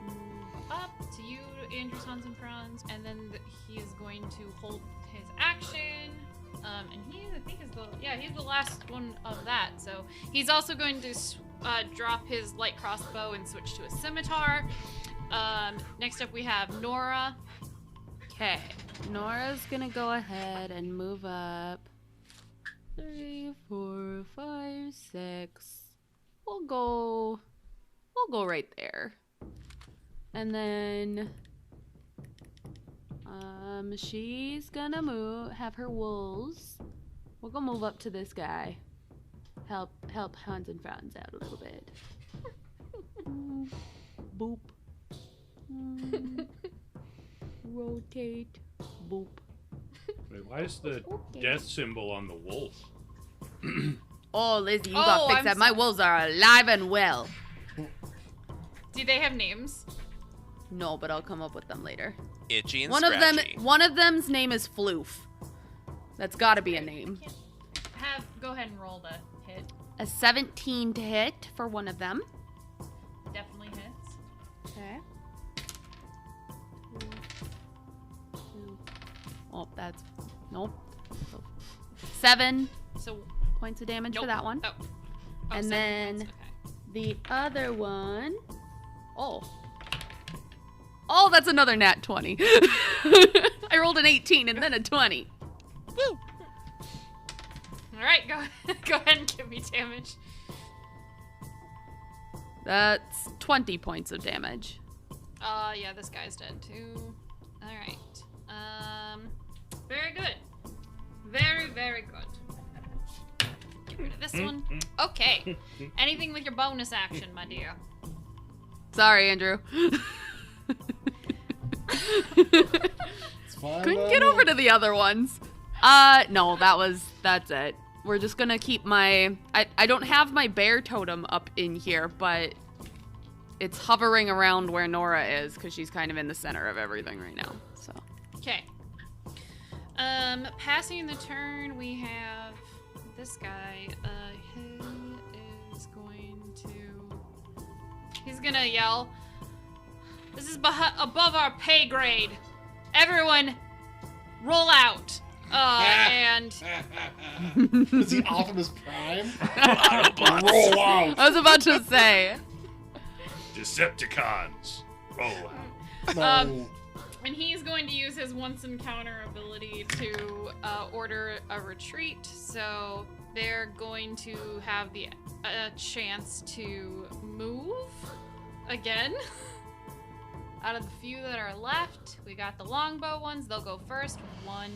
S1: move up to you, Andrew, Hans, and Franz, and then he is going to hold his action. And he, I think, he's the last one of that. So he's also going to drop his light crossbow and switch to a scimitar. Next up we have Nora.
S7: Okay, Nora's gonna go ahead and move up. 3, 4, 5, 6. We'll go right there. And then she's gonna have her wolves. We'll go move up to this guy. Help Hans and Franz out a little bit. Boop. Rotate. Boop.
S4: Wait, why is the death symbol on the wolf?
S7: Oh, Lizzie, you gotta fix
S1: I'm
S7: that. My wolves are alive and well.
S1: Do they have names?
S7: No, but I'll come up with them later.
S6: Itchy and
S7: One
S6: scratchy.
S7: of them's name is Floof. That's gotta be a name.
S1: Go ahead and roll the hit.
S7: A 17 to hit for one of them.
S1: Definitely hits.
S7: Okay. Oh, that's nope. 7
S1: So
S7: points of damage
S1: nope.
S7: for that one.
S1: Oh,
S7: And
S1: 7
S7: then-
S1: points, okay.
S7: The other one. Oh, that's another nat 20. I rolled an 18 and then a 20.
S6: Woo!
S1: All right, go ahead and give me damage.
S7: That's 20 points of damage.
S1: Yeah, this guy's dead too. All right. Very good. Very, very good. Get rid of this one. Okay. Anything with your bonus action, my dear.
S7: Sorry, Andrew.
S3: It's fine.
S7: Couldn't
S3: by
S7: get
S3: me.
S7: over to the other ones. No, that's it. We're just gonna keep my... I don't have my bear totem up in here, but it's hovering around where Nora is, because she's kind of in the center of everything right now, so...
S1: Okay. Passing the turn, we have this guy. He is going to... He's gonna yell, "This is above our pay grade. Everyone, roll out." And
S3: Is he Optimus Prime? Roll out.
S7: I was about to say.
S4: Decepticons. Roll out.
S3: No.
S1: and he's going to use his once encounter ability to order a retreat. So they're going to have the chance to move again. Out of the few that are left, we got the longbow ones. They'll go first. 1,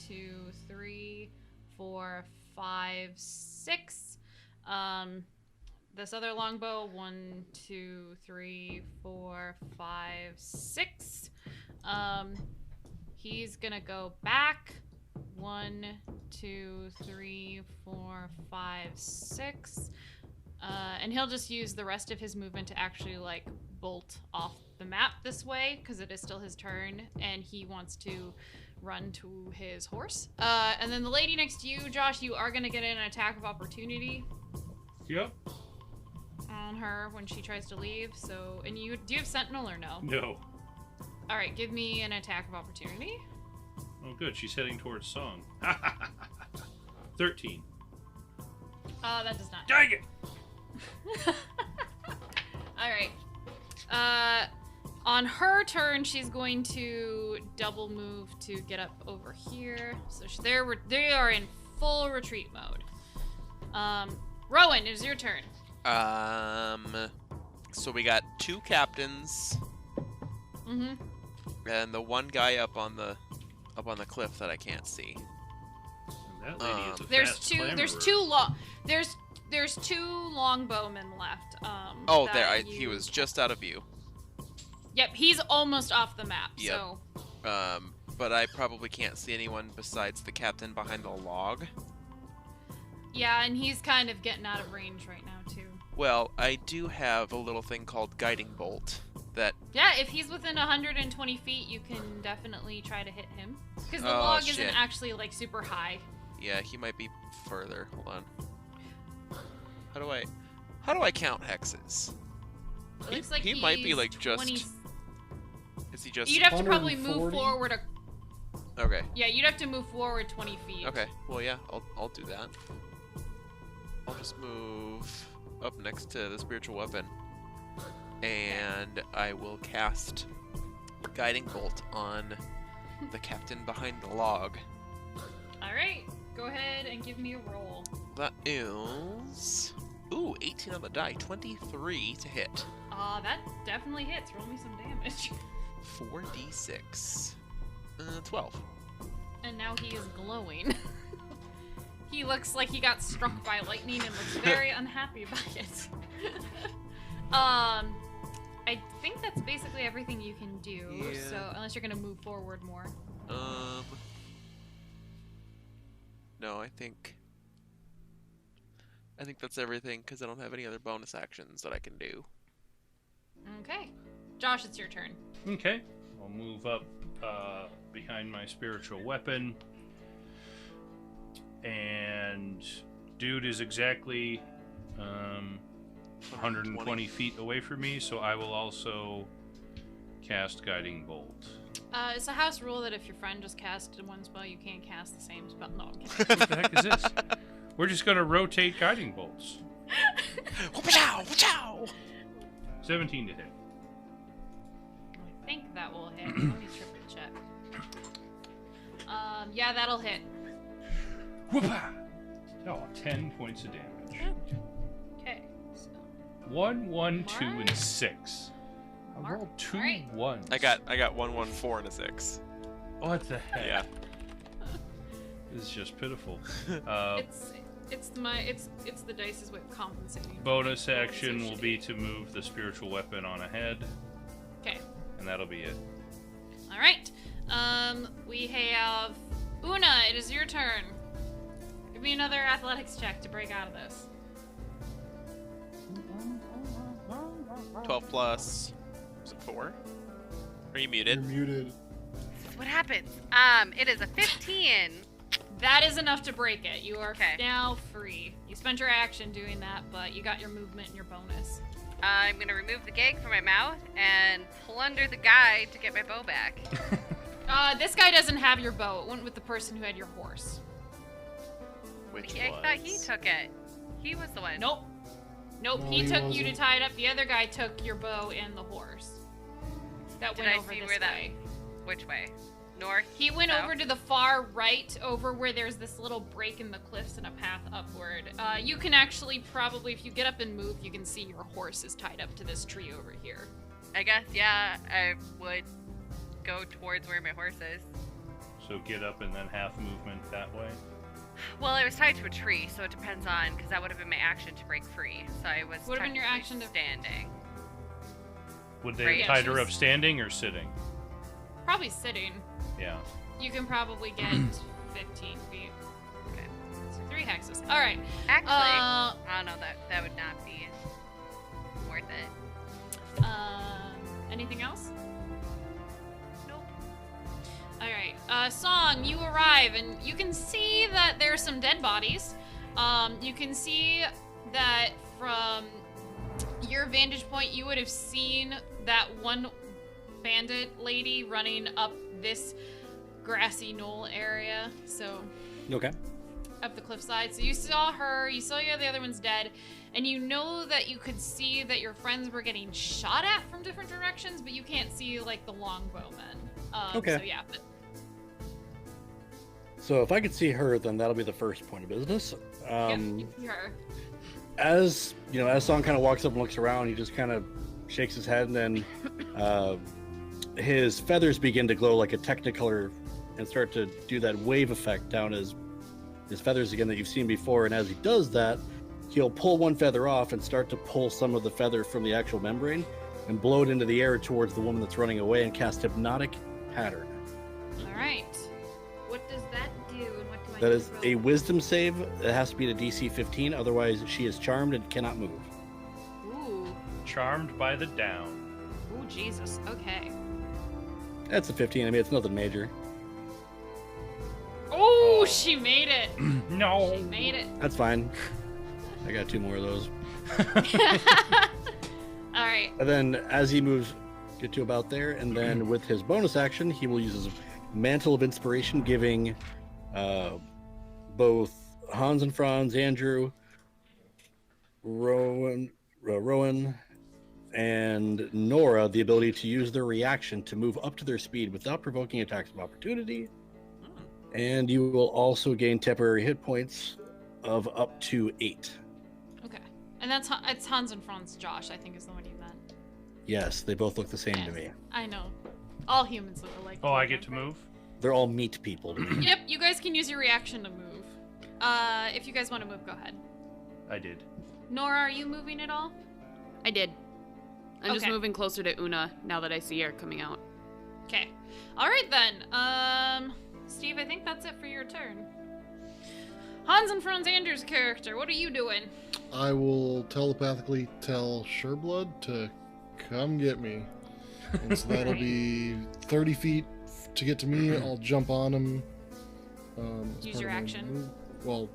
S1: 2, 3, 4, 5, 6. this other longbow. 1, 2, 3, 4, 5, 6. He's gonna go back. 1, 2, 3, 4, 5, 6. And he'll just use the rest of his movement to actually like bolt off the map this way because it is still his turn, and he wants to run to his horse. And then the lady next to you, Josh, you are gonna get an attack of opportunity
S4: Yep.
S1: on her when she tries to leave. So, and do you have Sentinel or no?
S4: No.
S1: All right, give me an attack of opportunity.
S4: Oh, good. She's heading towards Song. 13.
S1: That does not.
S4: Dang it!
S1: All right. On her turn, she's going to double move to get up over here. So they are in full retreat mode. Rowan, it is your turn.
S6: So we got 2 captains
S1: Mm-hmm.
S6: and the one guy up on the cliff that I can't see.
S4: And that lady is a
S1: There's
S4: fast
S1: two. There's
S4: clamberer.
S1: 2 long. There's 2 longbowmen left.
S6: Oh,
S1: that
S6: there!
S1: you-
S6: He was just out of view.
S1: Yep, he's almost off the map.
S6: Yep.
S1: So
S6: But I probably can't see anyone besides the captain behind the log.
S1: yeah, and he's kind of getting out of range right now too.
S6: Well, I do have a little thing called guiding bolt that.
S1: Yeah, if he's within 120 feet, you can definitely try to hit him. Because the
S6: Oh,
S1: log
S6: shit.
S1: isn't actually like super high.
S6: Yeah, he might be further. Hold on. How do I count hexes?
S1: It
S6: He-
S1: looks like
S6: he might be,
S1: he's
S6: like, just-
S1: 20
S6: Is he just?
S1: You'd have to probably move
S3: 140?
S1: forward.
S6: Okay.
S1: Yeah, you'd have to move forward 20 feet.
S6: Okay. Well, yeah, I'll do that. I'll just move up next to the spiritual weapon, and I will cast guiding bolt on the captain behind the log.
S1: All right, go ahead and give me a roll.
S6: That is 18 on the die, 23 to hit.
S1: That definitely hits. Roll me some damage.
S6: 4d6. 12.
S1: And now he is glowing. He looks like he got struck by lightning and looks very unhappy by it. I think that's basically everything you can do.
S6: Yeah.
S1: So unless you're gonna move forward more.
S6: No, I think that's everything because I don't have any other bonus actions that I can do.
S1: Okay, Josh, it's your turn.
S4: Okay. I'll move up behind my spiritual weapon. And dude is exactly 120 feet away from me, so I will also cast Guiding Bolt.
S1: It's a house rule that if your friend just cast one spell, you can't cast the same spell. No, I'm kidding.
S4: What the heck is this? We're just going to rotate Guiding Bolts.
S6: Wachow! Wachow!
S4: 17 to hit.
S1: I think that will hit. Let me triple check. Yeah, that'll hit.
S4: Whoop-ah! Oh, 10 points of damage.
S1: Okay, so
S4: 1, 1, 2,
S1: Mark?
S4: and 6. I
S1: Mark?
S4: rolled 2
S1: Alright.
S4: 1s.
S6: I got 1, 1, 4, and a 6.
S4: What the heck?
S6: Yeah.
S4: This is just pitiful.
S1: it's the dice's way of compensating.
S4: Bonus action will be to move the spiritual weapon on ahead,
S1: Okay.
S4: and that'll be it.
S1: All right. We have Una. It is your turn. Give me another athletics check to break out of this.
S6: 12 plus. Was it 4? Are you muted?
S3: You're muted.
S5: This is what happens. It is a 15.
S1: That is enough to break it. You are
S5: Okay.
S1: now free. You spent your action doing that, but you got your movement and your bonus.
S5: I'm gonna remove the gag from my mouth and plunder the guy to get my bow back.
S1: This guy doesn't have your bow. It went with the person who had your horse.
S6: Which
S5: I thought he took it. He was the one.
S1: Nope. Nope.
S3: No,
S1: he
S3: he
S1: took you to
S3: wasn't.
S1: tie it up. The other guy took your bow and the horse. That
S5: Did
S1: went
S5: I
S1: over
S5: see
S1: this
S5: where that-
S1: way.
S5: Which way? North?
S1: He went
S5: South?
S1: over to the far right, over where there's this little break in the cliffs and a path upward. You can actually probably, if you get up and move, you can see your horse is tied up to this tree over here.
S5: I guess, yeah, I would go towards where my horse is.
S4: So get up and then half movement that way.
S5: Well, it was tied to a tree, so it depends on, because that would have been my action to break free. So I was
S1: Would have been your action to
S5: standing.
S4: Would they
S5: Right,
S4: have
S5: yeah,
S4: tied
S1: she
S4: her
S1: was-
S4: up standing or sitting?
S1: Probably sitting.
S4: Yeah.
S1: You can probably get 15 feet.
S5: Okay.
S1: So 3 hexes. All right.
S5: Actually,
S1: Uh,
S5: I don't know, that would not be worth it.
S1: Anything else?
S5: Nope.
S1: All right. Song, you arrive and you can see that there's some dead bodies. You can see that from your vantage point, you would have seen that one bandit lady running up this grassy knoll area. So
S2: Okay.
S1: up the cliffside. So you saw her, you saw the other one's dead, and you know that you could see that your friends were getting shot at from different directions, but you can't see like the longbowmen.
S2: Okay.
S1: So yeah, but
S2: So if I could see her, then that'll be the first point of business.
S1: yeah, you see her.
S2: As you know, as Song kind of walks up and looks around, he just kind of shakes his head, and then his feathers begin to glow like a Technicolor and start to do that wave effect down his feathers again that you've seen before. And as he does that, he'll pull one feather off and start to pull some of the feather from the actual membrane and blow it into the air towards the woman that's running away and cast Hypnotic Pattern.
S1: All right. What does that do, and what do I
S2: That
S1: need
S2: is
S1: to
S2: a
S1: roll?
S2: Wisdom save. It has to be to DC 15, otherwise she is charmed and cannot move.
S1: Ooh.
S4: Charmed by the down.
S1: Ooh, Jesus. Okay.
S2: That's a 15. I mean, it's nothing major.
S1: Oh, she made it.
S4: No.
S1: She made it.
S2: That's fine. I got 2 more of those.
S1: All right.
S2: And then as he moves, get to about there, and then with his bonus action, he will use his Mantle of Inspiration, giving both Hans and Franz, Andrew, Rowan, and Nora the ability to use their reaction to move up to their speed without provoking attacks of opportunity. And you will also gain temporary hit points of up to 8.
S1: Okay. And it's Hans and Franz Josh, I think is the one you meant.
S2: Yes, they both look the same to me.
S1: I know. All humans look alike.
S4: Oh, I get to move?
S2: They're all meat people to me.
S1: Yep, you guys can use your reaction to move. If you guys want to move, go ahead.
S4: I did.
S1: Nora, are you moving at all?
S7: I did. I'm just
S1: Okay.
S7: moving closer to Una now that I see her coming out.
S1: Okay. All right then. Steve, I think that's it for your turn. Hans and Franz Anders' character, what are you doing?
S3: I will telepathically tell Sureblood to come get me. And so that'll be 30 feet to get to me. I'll jump on him. As
S1: Use
S3: part
S1: your
S3: of my
S1: action.
S3: move. Well,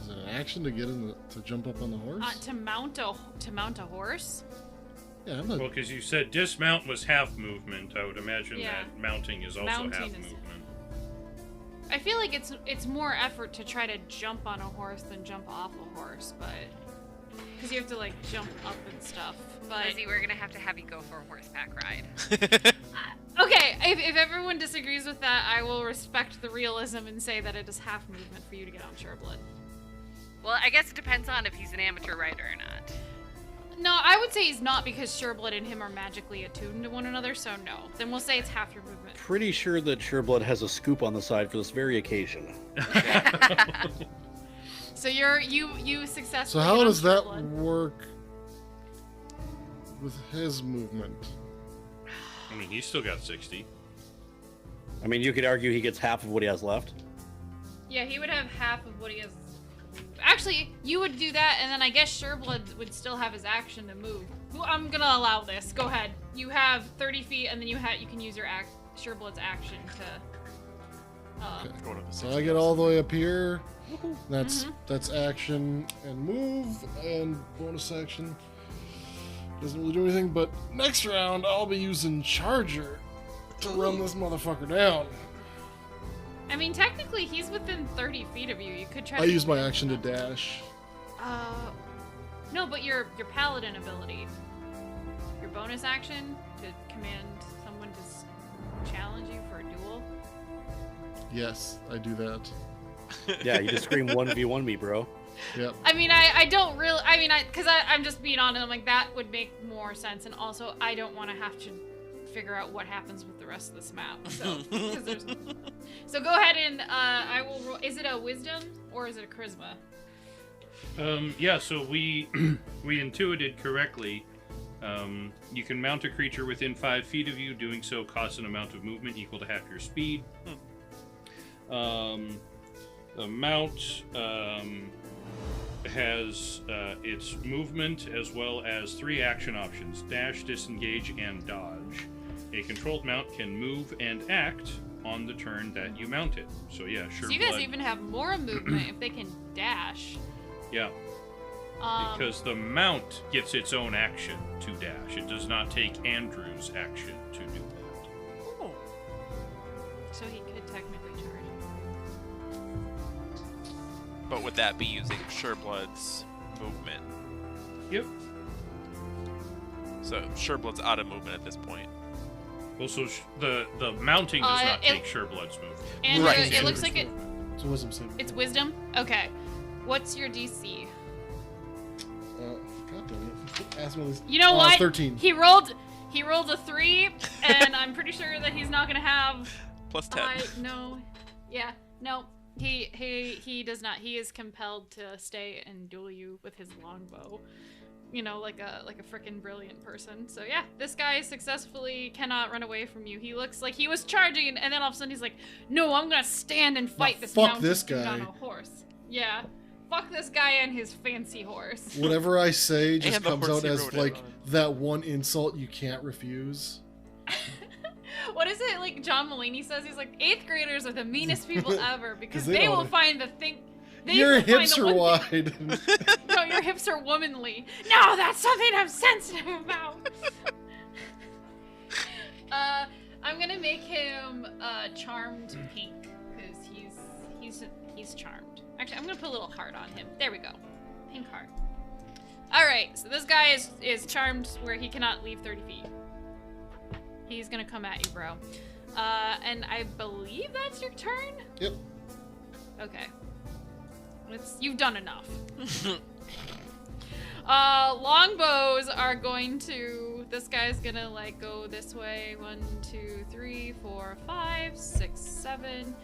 S3: is it an action to get him to jump up on the horse?
S1: To mount a horse?
S3: Yeah, I'm not.
S4: Well, because you said dismount was half movement, I would imagine
S1: Yeah.
S4: that mounting is also
S1: Mounting
S4: half
S1: is-
S4: movement.
S1: I feel like it's more effort to try to jump on a horse than jump off a horse, but because you have to like jump up and stuff. But
S5: Lizzie, we're gonna have you go for a horseback ride.
S1: okay, if everyone disagrees with that, I will respect the realism and say that it is half movement for you to get on Sureblood.
S5: Well, I guess it depends on if he's an amateur rider or not.
S1: No, I would say he's not because Sureblood and him are magically attuned to one another, so no. Then we'll say it's half your movement.
S2: Pretty sure that Sureblood has a scoop on the side for this very occasion.
S1: So you successfully.
S3: So how
S1: get on
S3: does that
S1: Sureblood.
S3: work with his movement?
S4: I mean, he's still got 60.
S2: I mean, you could argue he gets half of what he has left.
S1: Yeah, he would have half of what he has. Actually, you would do that, and then I guess Sureblood would still have his action to move. I'm gonna allow this. Go ahead. You have 30 feet, and then you can use your Sureblood's action to.
S3: Okay.
S8: Go to the
S3: So
S8: 60.
S3: I get all the way up here. That's
S1: Mhm.
S3: that's action and move and bonus action. Doesn't really do anything, but next round I'll be using Charger to run this motherfucker down.
S1: I mean, technically, he's within 30 feet of you. You could try.
S3: I
S1: to
S3: use my
S1: move
S3: action to
S1: him.
S3: dash.
S1: No, but your paladin ability, your bonus action to command someone to challenge you for a duel.
S3: Yes, I do that.
S2: Yeah, you just scream 1v1 me, bro.
S3: Yep.
S1: I mean, I don't really. I mean, because I'm just being honest. I'm like that would make more sense, and also I don't want to have to figure out what happens with the rest of this map. So, so go ahead and I will roll. Is it a wisdom or is it a charisma?
S4: Yeah, so we we intuited correctly. You can mount a creature within 5 feet of you. Doing so costs an amount of movement equal to half your speed. The mount has its movement as well as 3 action options: dash, disengage, and dodge. A controlled mount can move and act on the turn that you mount it. So yeah, sure.
S1: So you guys even have more movement if they can dash.
S4: Yeah. Because the mount gets its own action to dash. It does not take Andrew's action to do that.
S6: Oh.
S1: So he could technically charge.
S6: But would that be using Sureblood's movement?
S4: Yep.
S6: So Sureblood's out of movement at this point.
S4: Also, the mounting does not take Sureblood's movement.
S1: And
S6: Right.
S1: it looks like
S3: It's a wisdom saving.
S1: it's wisdom? Okay. What's your DC?
S3: God damn it. Ask me this.
S1: You know what?
S3: 13.
S1: He rolled a 3, and I'm pretty sure that he's not gonna have
S6: Plus 10.
S1: no. Yeah. No. He does not. He is compelled to stay and duel you with his longbow. You know, like a freaking brilliant person. So yeah, this guy successfully cannot run away from you. He looks like he was charging, and then all of a sudden he's like, "No, I'm gonna stand and fight this
S3: fuck
S1: mountain
S3: this
S1: dude
S3: guy."
S1: on a horse." Yeah, fuck this guy and his fancy horse.
S3: Whatever I say just
S6: And the
S3: comes
S6: horse
S3: out
S6: he
S3: as
S6: rode
S3: like
S6: in on.
S3: that one insult you can't refuse.
S1: What is it like John Mulaney says? He's like, 8th graders are the meanest people ever because
S3: 'Cause they
S1: they will
S3: don't-
S1: find the thing.
S3: Your
S1: will find
S3: hips
S1: the
S3: are
S1: one thing-
S3: wide.
S1: No, your hips are womanly. No, that's something I'm sensitive about. I'm gonna make him charmed pink because he's charmed. Actually, I'm gonna put a little heart on him. There we go, pink heart. All right, so this guy is charmed where he cannot leave 30 feet. He's gonna come at you, bro. And I believe that's your turn.
S3: Yep.
S1: Okay. You've done enough. Longbows are going to. This guy's gonna like go this way. 1, 2, 3, 4, 5, 6, 7,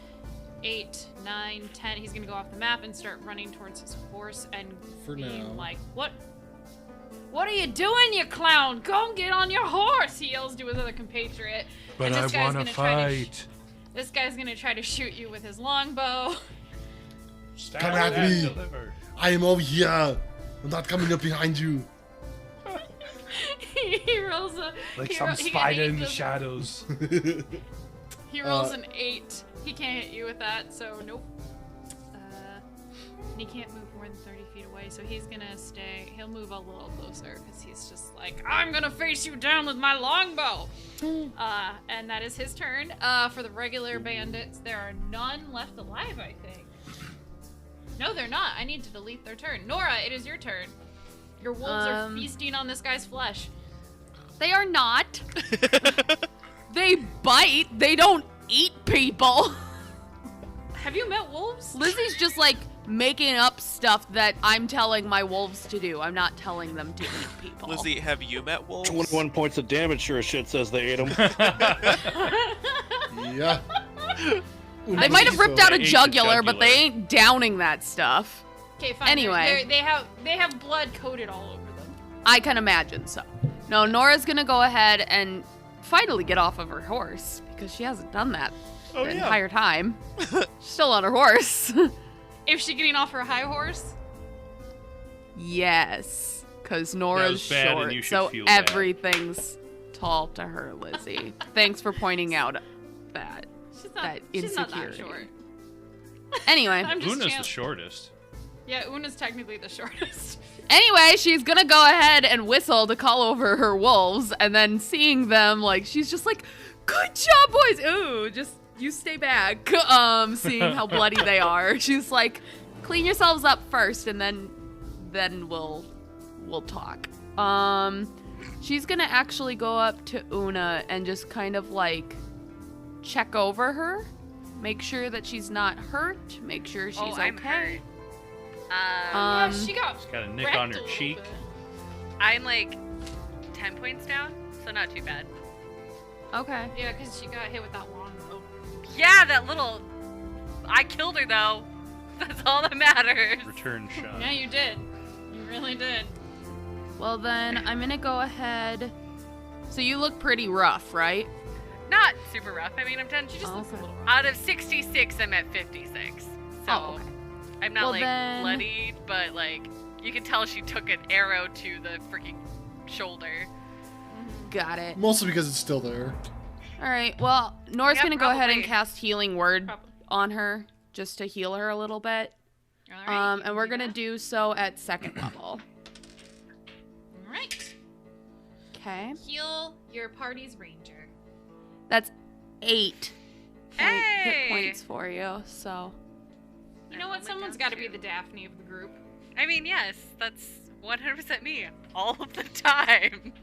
S1: 8, 9, 10. He's gonna go off the map and start running towards his horse and
S3: For
S1: being
S3: now.
S1: like, "What? What are you doing, you clown? Come get on your horse!" He yells to his other compatriot.
S9: But
S1: And
S9: I
S1: this guy's
S9: want
S1: gonna
S9: to
S1: try to
S9: fight.
S1: This guy's gonna try to shoot you with his longbow.
S3: Come at me.
S4: Deliver.
S3: I am over here. I'm not coming up behind you.
S1: He rolls a
S9: Like
S1: he
S9: some
S1: ro- he
S9: spider in
S1: gets
S9: the
S1: a-
S9: shadows.
S1: He rolls an 8. He can't hit you with that, so nope. And he can't move more than 30 feet away, so he's gonna stay. He'll move a little closer because he's just like, I'm gonna face you down with my longbow. And that is his turn. For the regular bandits, there are none left alive, I think. No, they're not. I need to delete their turn. Nora, it is your turn. Your wolves are feasting on this guy's flesh.
S7: They are not. They bite. They don't eat people.
S1: Have you met wolves?
S7: Lizzie's just like making up stuff that I'm telling my wolves to do. I'm not telling them to eat people.
S6: Lizzie, have you met wolves?
S2: 21 points of damage sure as shit says they ate him.
S3: Yeah.
S7: They might have ripped out a
S4: Ate the
S7: jugular, but they
S4: jugular.
S7: ain't downing that stuff.
S1: Okay, fine.
S7: Anyway.
S1: They have blood coated all over them.
S7: I can imagine so. No, Nora's gonna go ahead and finally get off of her horse because she hasn't done that
S6: Oh,
S7: the
S6: yeah.
S7: entire time. She's still on her horse.
S1: Is she getting off her high horse?
S7: Yes, because Nora's
S4: was bad and
S7: short,
S4: you should
S7: so
S4: feel bad.
S7: everything's tall to her, Lizzie. Thanks for pointing out that.
S1: She's
S7: That
S1: not that
S7: insecurity.
S1: short.
S7: Anyway,
S1: I'm just
S4: Una's the
S1: chan-
S4: shortest.
S1: Yeah, Una's technically the shortest.
S7: anyway, she's gonna go ahead and whistle to call over her wolves, and then seeing them, like, she's just like, "Good job, boys!" Ooh, just you stay back. Seeing how bloody they are, she's like, "Clean yourselves up first, and then we'll talk." She's gonna actually go up to Una and just kind of like check over her, make sure that she's not hurt, make sure she's
S5: I'm
S7: okay.
S1: Yeah, she got
S4: Got a nick
S1: wrecked
S4: on
S1: a
S4: her
S1: little
S4: cheek.
S1: bit.
S5: I'm like 10 points down, so not too bad.
S7: Okay.
S1: Yeah, because she got hit with that longbow.
S5: Yeah, that little. I killed her though. That's all that matters.
S4: Return shot.
S1: Yeah, you did. You really did.
S7: Well, then I'm gonna go ahead. So you look pretty rough, right?
S5: Not super rough. I mean, I'm 10.
S1: She just looks a
S7: Okay.
S1: little rough.
S5: Out of 66, I'm at 56. So
S7: Oh, okay.
S5: I'm not
S7: Well,
S5: like
S7: then-
S5: bloodied, but like you can tell she took an arrow to the freaking shoulder.
S7: Got it.
S3: Mostly because it's still there.
S7: All right. Well, Nora's
S5: Yeah,
S7: gonna go ahead and
S5: probably.
S7: cast Healing Word
S1: Probably.
S7: on her just to heal her a little bit.
S1: All right, you
S7: And we're
S1: can
S7: gonna
S1: that.
S7: do so at second level.
S1: All right.
S7: Okay.
S1: Heal your party's ranger.
S7: That's 8 hit
S5: Hey!
S7: points for you. So
S1: You know what?
S5: Only
S1: Someone's
S5: down
S1: got to be
S5: two.
S1: the Daphne of the group.
S5: I mean, yes, that's 100% me all of the time.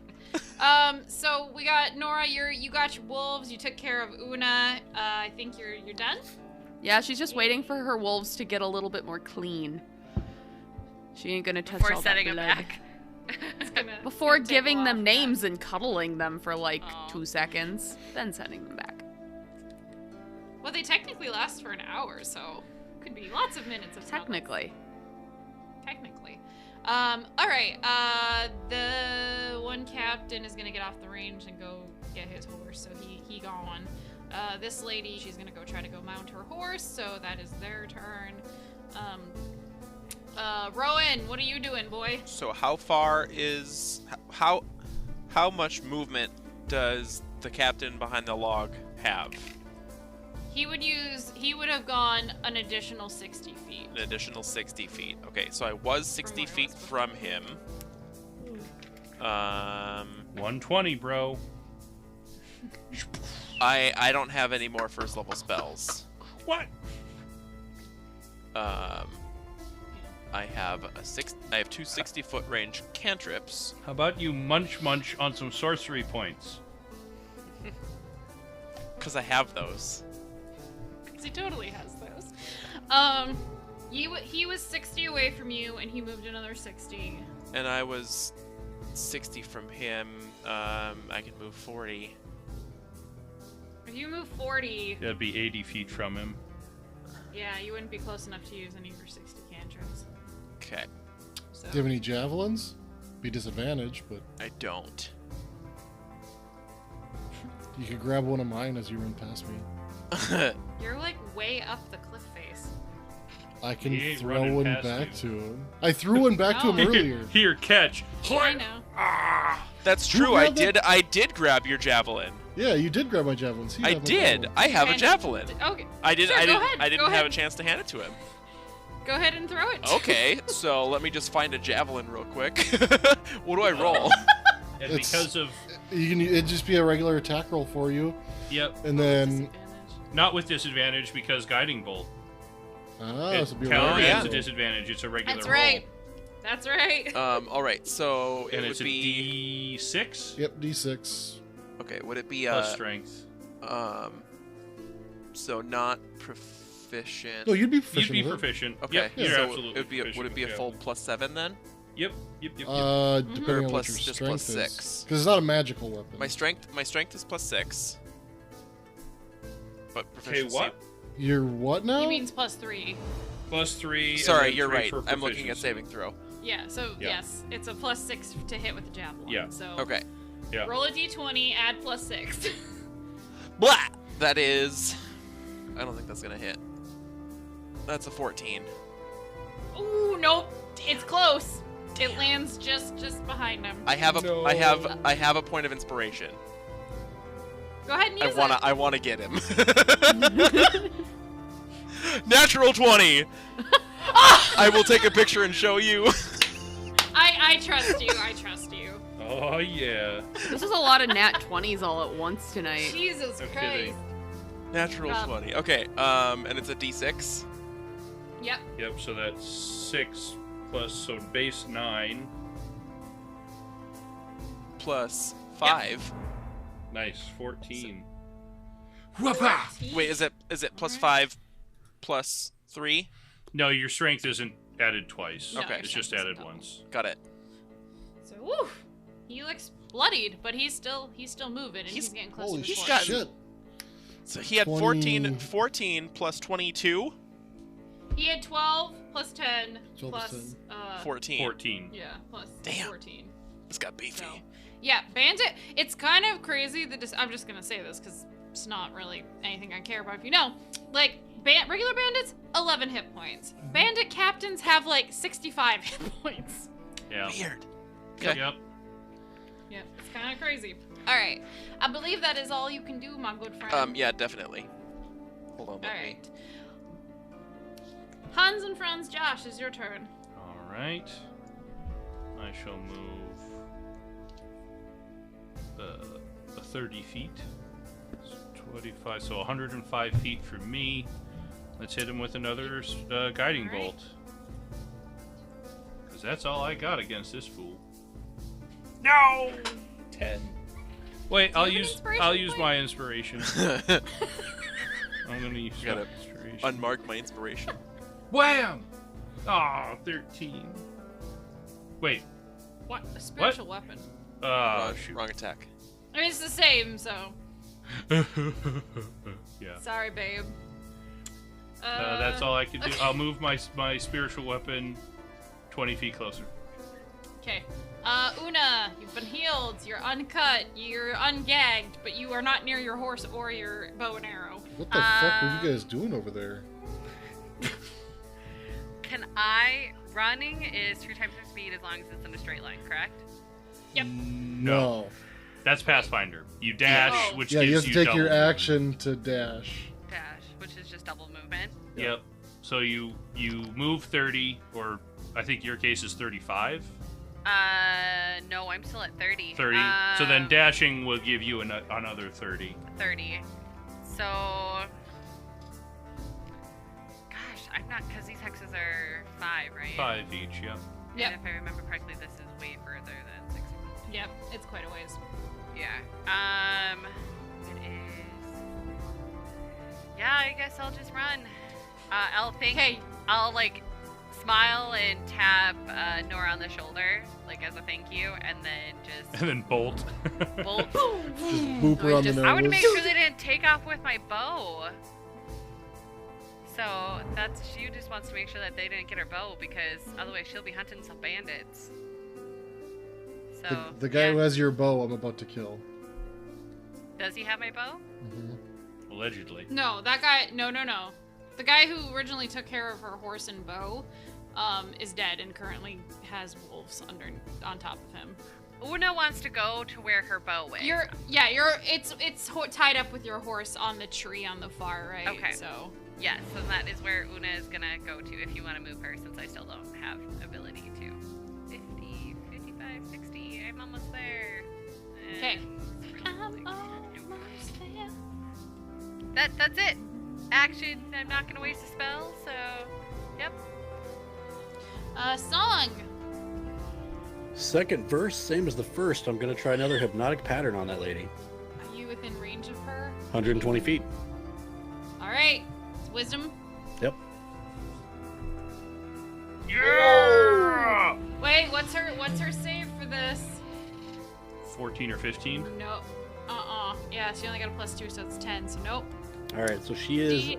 S1: So we got Nora. You got your wolves. You took care of Una. I think you're done.
S7: yeah, she's just waiting for her wolves to get a little bit more clean. She ain't gonna touch
S5: Before
S7: all
S5: setting
S7: that
S5: them
S7: blood.
S5: back.
S1: It's gonna-
S7: Before
S1: it's gonna take a
S7: giving
S1: while
S7: them
S1: for that.
S7: names and cuddling them for like
S1: Aw.
S7: 2 seconds, then sending them back.
S1: Well, they technically last for an hour, so could be lots of minutes of snuggles.
S7: Technically.
S1: All right. The one captain is gonna get off the range and go get his horse, so he gone. This lady, she's gonna go try to go mount her horse, so that is their turn. Rowan, what are you doing, boy?
S6: So how far is how much movement does the captain behind the log have?
S1: He would have gone an additional 60 feet.
S6: An additional 60 feet. Okay, so I was 60
S1: where I
S6: feet
S1: was
S6: from him.
S4: 120, bro.
S6: I don't have any more first level spells.
S4: What?
S6: I have I have 2 60-foot range cantrips.
S4: How about you munch on some sorcery points?
S6: Cause I have those.
S1: Because he totally has those. He was 60 away from you, and he moved another 60.
S6: And I was 60 from him. I can move 40.
S1: If you move 40,
S4: That'd be 80 feet from him.
S1: yeah, you wouldn't be close enough to use any of your 60 cantrips.
S6: Okay,
S1: So.
S3: Do you have any javelins? Be disadvantaged, but
S6: I don't.
S3: you could grab one of mine as you run past me.
S1: You're like way up the cliff face.
S3: I can
S4: He ain't
S3: throw
S4: running
S3: one
S4: past
S3: back
S4: you.
S3: to him. I threw one back to him
S1: No.
S3: earlier.
S4: Here, catch.
S1: I know.
S6: That's
S3: Who
S6: true. I
S3: grabbed it?
S6: did grab your javelin.
S3: Yeah, you did grab my javelin. See,
S6: I
S3: have my
S6: did.
S3: javelin.
S6: I have a
S1: And-
S6: javelin.
S1: Okay.
S6: I didn't.
S1: Sure,
S6: I
S1: go
S6: didn't.
S1: ahead,
S6: I didn't
S1: go
S6: have a
S1: ahead.
S6: chance to hand it to him.
S1: Go ahead and throw it.
S6: Okay, so let me just find a javelin real quick. What do I roll?
S4: And
S3: It's-
S4: because of
S3: It'd just be a regular attack roll for you,
S4: yep,
S3: and then
S1: Disadvantage.
S4: not with disadvantage because guiding bolt.
S3: this would be a
S4: Counter
S6: Oh, yeah.
S4: as a disadvantage. It's a regular
S1: That's
S4: roll.
S1: right. That's right.
S6: All right. So
S4: And
S6: it
S4: it's
S6: would
S4: a
S6: be
S4: D6
S3: Yep, D6.
S6: okay. Would it be
S4: plus strength.
S6: so not proficient?
S3: No, you'd be
S4: You'd
S3: proficient.
S4: be
S3: with it.
S4: proficient.
S6: Okay,
S4: Yep, you're
S6: so
S4: absolutely
S6: it would be
S4: proficient
S6: would it be a
S4: with
S6: full
S4: javelin.
S6: +7 then?
S4: Yep. Yep.
S3: Depending
S6: Or
S3: on
S6: plus-
S3: what your
S6: just
S3: strength
S6: plus
S3: is.
S6: 6.
S3: Because it's not a magical weapon.
S6: My strength is +6. But
S4: Okay,
S6: proficiency.
S4: what?
S3: You're what now?
S1: He means +3.
S4: +3. and
S6: Sorry,
S4: then
S6: you're
S4: 3
S6: right.
S4: for
S6: I'm looking at
S4: proficiency.
S6: saving throw.
S1: Yeah. So
S4: Yeah.
S1: yes, it's a +6 to hit with the javelin.
S4: Yeah.
S1: So
S6: Okay.
S4: Yeah.
S1: roll a d20, add +6.
S6: Blah. That is. I don't think that's gonna hit. That's a 14.
S1: Ooh, nope. It's close. It lands just behind him.
S6: I have a
S3: No.
S6: I have a point of inspiration.
S1: Go ahead and use it.
S6: I wanna get him. Natural 20. I will take a picture and show you.
S1: I trust you. I trust you.
S4: Oh yeah.
S7: This is a lot of nat 20s all at once tonight.
S1: Jesus
S4: No
S1: Christ.
S4: kidding.
S6: Natural
S1: Um,
S6: 20. Okay. And it's a D6
S1: Yep.
S4: Yep. So that's 6 plus so base 9.
S6: plus 5.
S4: Nice. 14.
S6: Wait, is it plus 5 plus 3?
S4: No, your strength isn't added twice.
S1: No,
S6: Okay.
S4: It's just
S1: strength
S4: added
S1: isn't
S4: once.
S6: Got it.
S1: So, woo. He looks bloodied, but he's still moving, and he's getting closer
S3: Holy
S1: to
S6: got-
S3: shit!
S6: So he had
S3: 20
S6: 14 plus 22,
S1: He had 12 plus 10
S3: 12
S1: plus
S3: plus 10.
S6: 14.
S4: 14.
S1: yeah, plus
S6: Damn.
S1: 14.
S6: This got beefy.
S1: So, yeah, Bandit. It's kind of crazy that I'm just gonna say this because it's not really anything I care about. If you know, like regular bandits, 11 hit points. Bandit captains have like 65 hit points.
S4: Yeah.
S6: Weird.
S4: Yep.
S1: Yeah, it's kind of crazy. All right, I believe that is all you can do, my good friend.
S6: Yeah, definitely. Hold on,
S1: All
S6: let me.
S1: right. Hans and Franz, Josh, is your turn.
S4: All right. I shall move 30 feet. It's 25, so 105 feet from me. Let's hit him with another guiding
S1: All right.
S4: bolt. Because that's all I got against this fool. No! 10. Wait,
S1: Do you
S4: I'll
S1: have an
S4: use
S1: inspiration
S4: my inspiration. I'm gonna use
S6: Gotta
S4: my inspiration.
S6: Unmark my inspiration.
S4: Wham! Ah, 13. Wait.
S1: What? A spiritual weapon.
S6: wrong,
S4: Shoot.
S6: wrong attack.
S1: I mean, it's the same, so.
S4: Yeah.
S1: Sorry, babe.
S4: That's all I can do. I'll move my spiritual weapon 20 feet closer.
S1: Okay. Una, you've been healed. You're uncut. You're ungagged, but you are not near your horse or your bow and arrow.
S3: What the fuck were you guys doing over there?
S5: Can I... Running is 3 times your speed as long as it's in a straight line, correct?
S1: Yep.
S3: No.
S4: That's Pathfinder. You dash,
S1: Oh.
S4: which
S3: Yeah,
S4: gives
S3: you have to take
S4: double
S3: your
S4: movement.
S3: action to dash.
S5: Dash, which is just double movement.
S4: Yep. So you move 30, or I think your case is 35.
S5: No, I'm still at 30.
S4: 30. So then dashing will give you another 30.
S5: 30. So... Gosh, I'm not... Because these hexes are 5, right?
S4: 5 each, yeah.
S1: Yep.
S5: And if I remember correctly, this is way further than 6.
S1: Yep. It's quite a ways.
S5: Yeah. It is... Yeah, I guess I'll just run. I'll think...
S1: Okay.
S5: I'll, like, smile and tap Nora on the shoulder, like, as a thank you, and then just
S4: And then bolt.
S5: bolt.
S3: Just boop her on the nose.
S5: I want to make sure they didn't take off with my bow. So that's she just wants to make sure that they didn't get her bow because otherwise she'll be hunting some bandits. So
S3: The guy
S5: yeah.
S3: who has your bow, I'm about to kill.
S5: Does he have my bow?
S4: Allegedly.
S1: No, that guy. No. The guy who originally took care of her horse and bow, is dead and currently has wolves on top of him.
S5: Una wants to go to where her bow is.
S1: It's tied up with your horse on the tree on the far right.
S5: Okay.
S1: So.
S5: Yes, so that is where Una is gonna go to if you want to move her, since I still don't have ability to. 50, 55, 60. I'm almost there.
S1: Okay.
S5: And-
S1: Almost there.
S5: That's it. Action. I'm not gonna waste a spell, so yep.
S1: Song.
S2: Second verse, same as the first. I'm gonna try another hypnotic pattern on that lady.
S1: Are you within range of her?
S2: 120 feet.
S1: All right. It's wisdom.
S2: Yep.
S4: Yeah!
S1: Wait, what's her save for this?
S4: 14 or 15.
S1: Nope. Yeah, she only got a +2, so it's 10. So nope.
S2: All right. So she is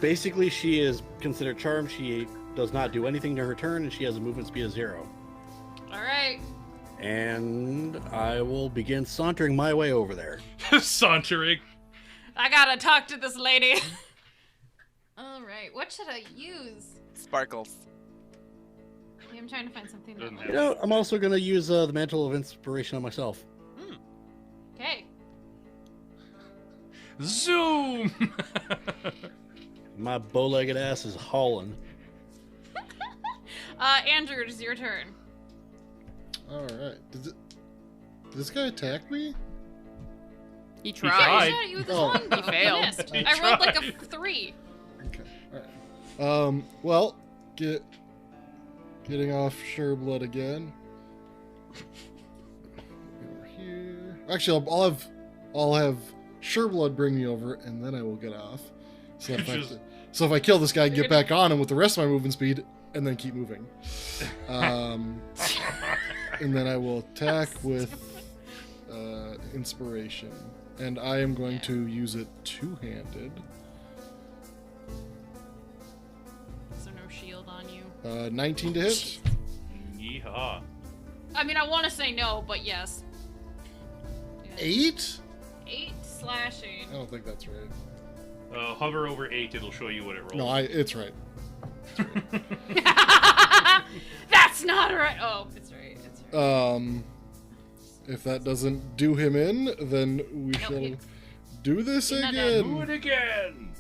S2: basically she is considered charmed. She does not do anything to her turn, and she has a movement speed of 0.
S1: All right.
S2: And I will begin sauntering my way over there.
S4: Sauntering.
S1: I gotta talk to this lady. All right. What should I use?
S6: Sparkles.
S1: Okay, I'm trying to find something.
S4: Doesn't
S1: That
S4: have-
S2: You know, I'm also gonna use the mantle of inspiration on myself.
S1: Okay.
S4: Zoom!
S2: My bow-legged ass is hauling.
S1: Andrew, it is your turn.
S3: Alright. Did this guy attack me?
S7: He
S4: tried.
S1: I shot you with this
S3: Oh.
S1: one.
S7: He failed.
S1: Missed.
S4: He
S1: I rolled like a
S4: tried.
S1: 3.
S3: Okay. Alright. Well, getting off Sureblood again. Over here. Actually, I'll have Sureblood bring me over, and then I will get off. So if I kill this guy, get back on him with the rest of my movement speed, and then keep moving. And then I will attack with inspiration, and I am going to use it two-handed.
S1: So no shield on you.
S3: 19 to hit.
S4: Yeehaw.
S1: I mean, I want to say no, but yes. Yeah.
S3: 8?
S1: 8 slashing.
S3: I don't think that's right.
S4: Hover over 8, it'll show you what it rolls.
S3: No, it's right.
S1: That's not right. Oh, it's right. It's right.
S3: If that doesn't do him in, then we
S1: Nope,
S3: shall
S1: he-
S3: do this
S1: he's not dead.
S4: Do
S3: again.
S4: it again!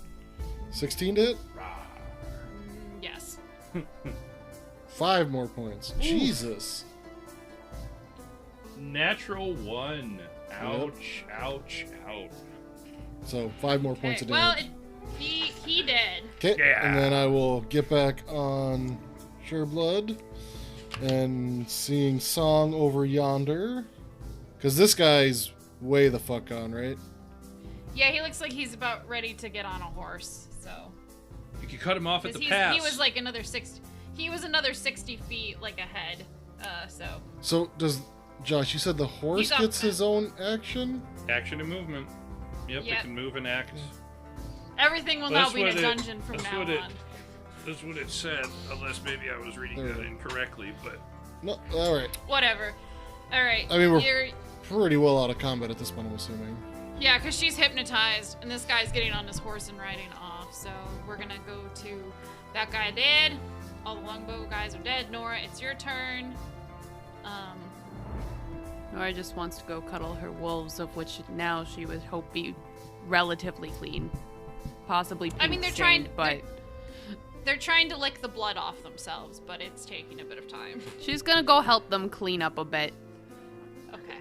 S3: 16 to hit.
S1: Yes.
S3: 5 more points. Jesus.
S4: Natural 1. Ouch, ouch, ouch.
S3: So 5 more points of
S1: Okay. Well,
S3: damage.
S1: he did.
S3: Okay,
S4: Yeah.
S3: and then I will get back on Sureblood and seeing Song over yonder. Because this guy's way the fuck gone, right?
S1: Yeah, he looks like he's about ready to get on a horse. So.
S4: You can cut him off at the
S1: 'Cause
S4: pass.
S1: he was like another 60. He was another 60 feet like ahead. So.
S3: So does Josh? You said the horse
S1: He's off
S3: gets
S1: the
S3: his own action.
S4: Action and movement. Yep,
S1: Yep.
S4: it can move and act.
S1: Everything will
S4: That's
S1: now be in a
S4: what it-
S1: dungeon from
S4: that's
S1: now
S4: what it-
S1: on.
S4: That's what it said, unless maybe I was reading that incorrectly, but...
S3: No, all right.
S1: Whatever. All right.
S3: I mean, we're
S1: You're,
S3: pretty well out of combat at this point, I'm assuming.
S1: yeah, because she's hypnotized, and this guy's getting on his horse and riding off. So we're gonna go to that guy dead. All the longbow guys are dead. Nora, it's your turn.
S7: Nora just wants to go cuddle her wolves, of which now she would hope be relatively clean. Possibly pink
S1: I mean, they're
S7: stained,
S1: trying-
S7: but
S1: They're trying to lick the blood off themselves, but it's taking a bit of time.
S7: she's gonna go help them clean up a bit.
S1: Okay.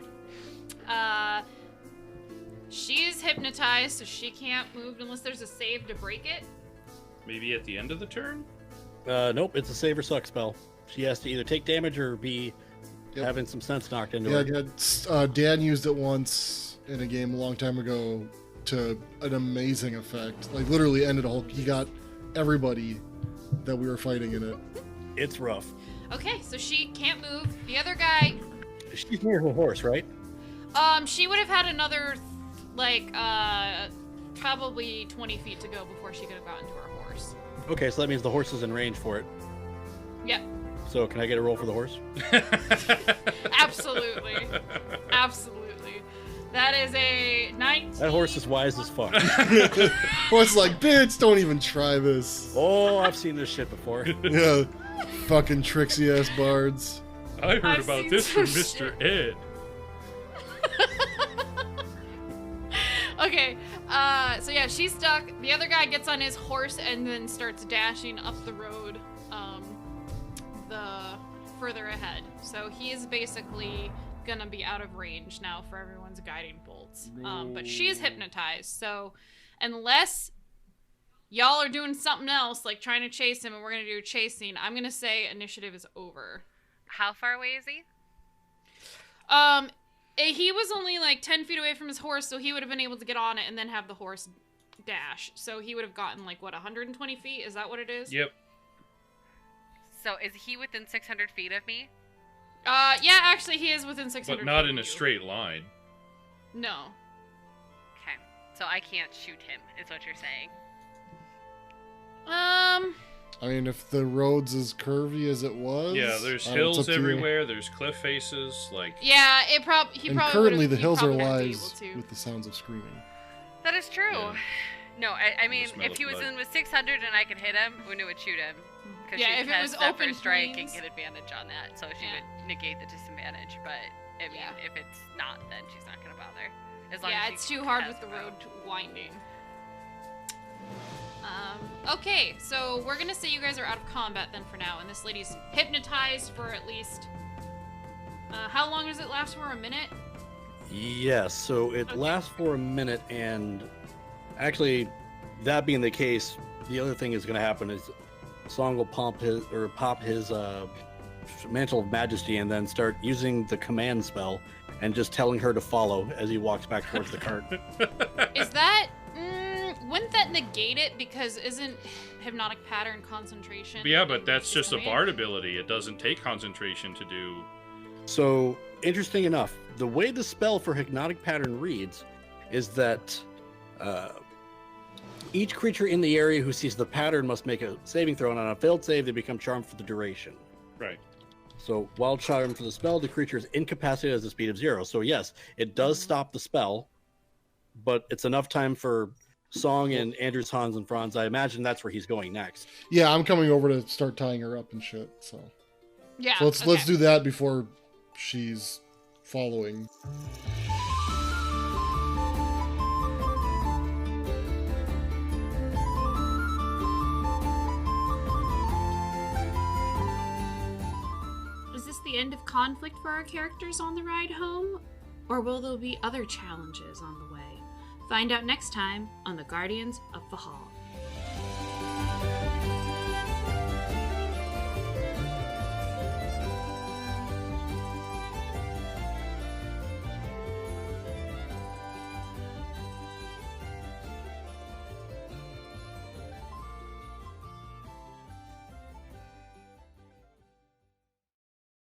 S1: She's hypnotized, so she can't move unless there's a save to break it.
S4: Maybe at the end of the turn?
S2: Nope, it's a save or suck spell. She has to either take damage or be
S3: Yep.
S2: having some sense knocked into
S3: Yeah,
S2: her.
S3: Dan used it once in a game a long time ago to an amazing effect. Like literally ended a whole. He got everybody that we were fighting in it.
S2: It's rough.
S1: Okay, so she can't move. The other guy,
S2: She's near her horse, right?
S1: she would have had another, probably 20 feet to go before she could have gotten to her horse.
S2: Okay, so that means the horse is in range for it.
S1: Yep,
S2: So can I get a roll for the horse?
S1: absolutely. Absolutely. That is a 19.
S2: That horse is wise as fuck.
S3: Horse like, bitch, don't even try this.
S2: Oh, I've seen this shit before.
S3: Yeah, fucking tricksy ass bards.
S4: I heard
S1: I've
S4: about
S1: seen
S4: this from
S1: some
S4: Mr. Ed.
S1: Okay, so yeah, she's stuck. The other guy gets on his horse and then starts dashing up the road, the further ahead. So he is basically gonna be out of range now for everyone's guiding bolts. But she's hypnotized, so unless y'all are doing something else, like trying to chase him and we're gonna do chasing, I'm gonna say initiative is over.
S5: How far away is he?
S1: He was only like 10 feet away from his horse, so he would have been able to get on it and then have the horse dash. So he would have gotten like, what, 120 feet? Is that what it is?
S4: Yep.
S5: So is he within 600 feet of me?
S1: Yeah, actually he is within 600
S4: But not
S1: feet
S4: in a
S1: of you.
S4: straight line.
S1: No.
S5: Okay. So I can't shoot him, is what you're saying.
S3: I mean, if the road's as curvy as it was.
S4: Yeah, there's
S3: it's up
S4: hills
S3: to you.
S4: everywhere, there's cliff faces, like...
S1: Yeah, he
S3: And
S1: probably
S3: currently
S1: would've-
S3: the
S1: he
S3: hills are
S1: probably would've been
S3: alive
S1: able to.
S3: with the sounds of screaming.
S5: That is true.
S4: Yeah.
S5: No, I mean,
S4: smell
S5: if
S4: of
S5: he was
S4: blood.
S5: in with 600 and I could hit him, Unu would shoot him. Because
S1: Yeah,
S5: she
S1: if it
S5: has
S1: was
S5: Zephyr
S1: open
S5: Strike
S1: plains-
S5: and get advantage on that, so she
S1: Yeah.
S5: would negate the disadvantage. But, I mean,
S1: Yeah.
S5: if it's not, then she's not going to bother. As long
S1: Yeah,
S5: as
S1: it's
S5: she
S1: too hard
S5: has
S1: with the
S5: bow.
S1: road winding. Okay, so we're gonna say you guys are out of combat then for now, and this lady's hypnotized for at least. How long does it last for? A minute?
S2: Yes, so it
S1: Okay.
S2: lasts for a minute, and actually, that being the case, the other thing is going to happen is Song will pop his mantle of majesty, and then start using the command spell, and just telling her to follow as he walks back towards the cart.
S1: Is that? Wouldn't that negate it? Because isn't hypnotic pattern concentration?
S4: Yeah, but that's
S1: in
S4: just a
S1: command?
S4: bard ability. It doesn't take concentration to do
S2: So, interesting enough, the way the spell for Hypnotic Pattern reads is that each creature in the area who sees the pattern must make a saving throw, and on a failed save, they become charmed for the duration.
S4: Right.
S2: So, while charmed for the spell, the creature is incapacitated at a speed of 0. So, yes, it does stop the spell, but it's enough time for Song and Andrews, Hans, and Franz. I imagine that's where he's going next.
S3: Yeah, I'm coming over to start tying her up and shit. So,
S1: Yeah.
S3: so let's do that before she's following.
S1: Is this the end of conflict for our characters on the ride home? Or will there be other challenges on the way? Find out next time on the Guardians of Fehal.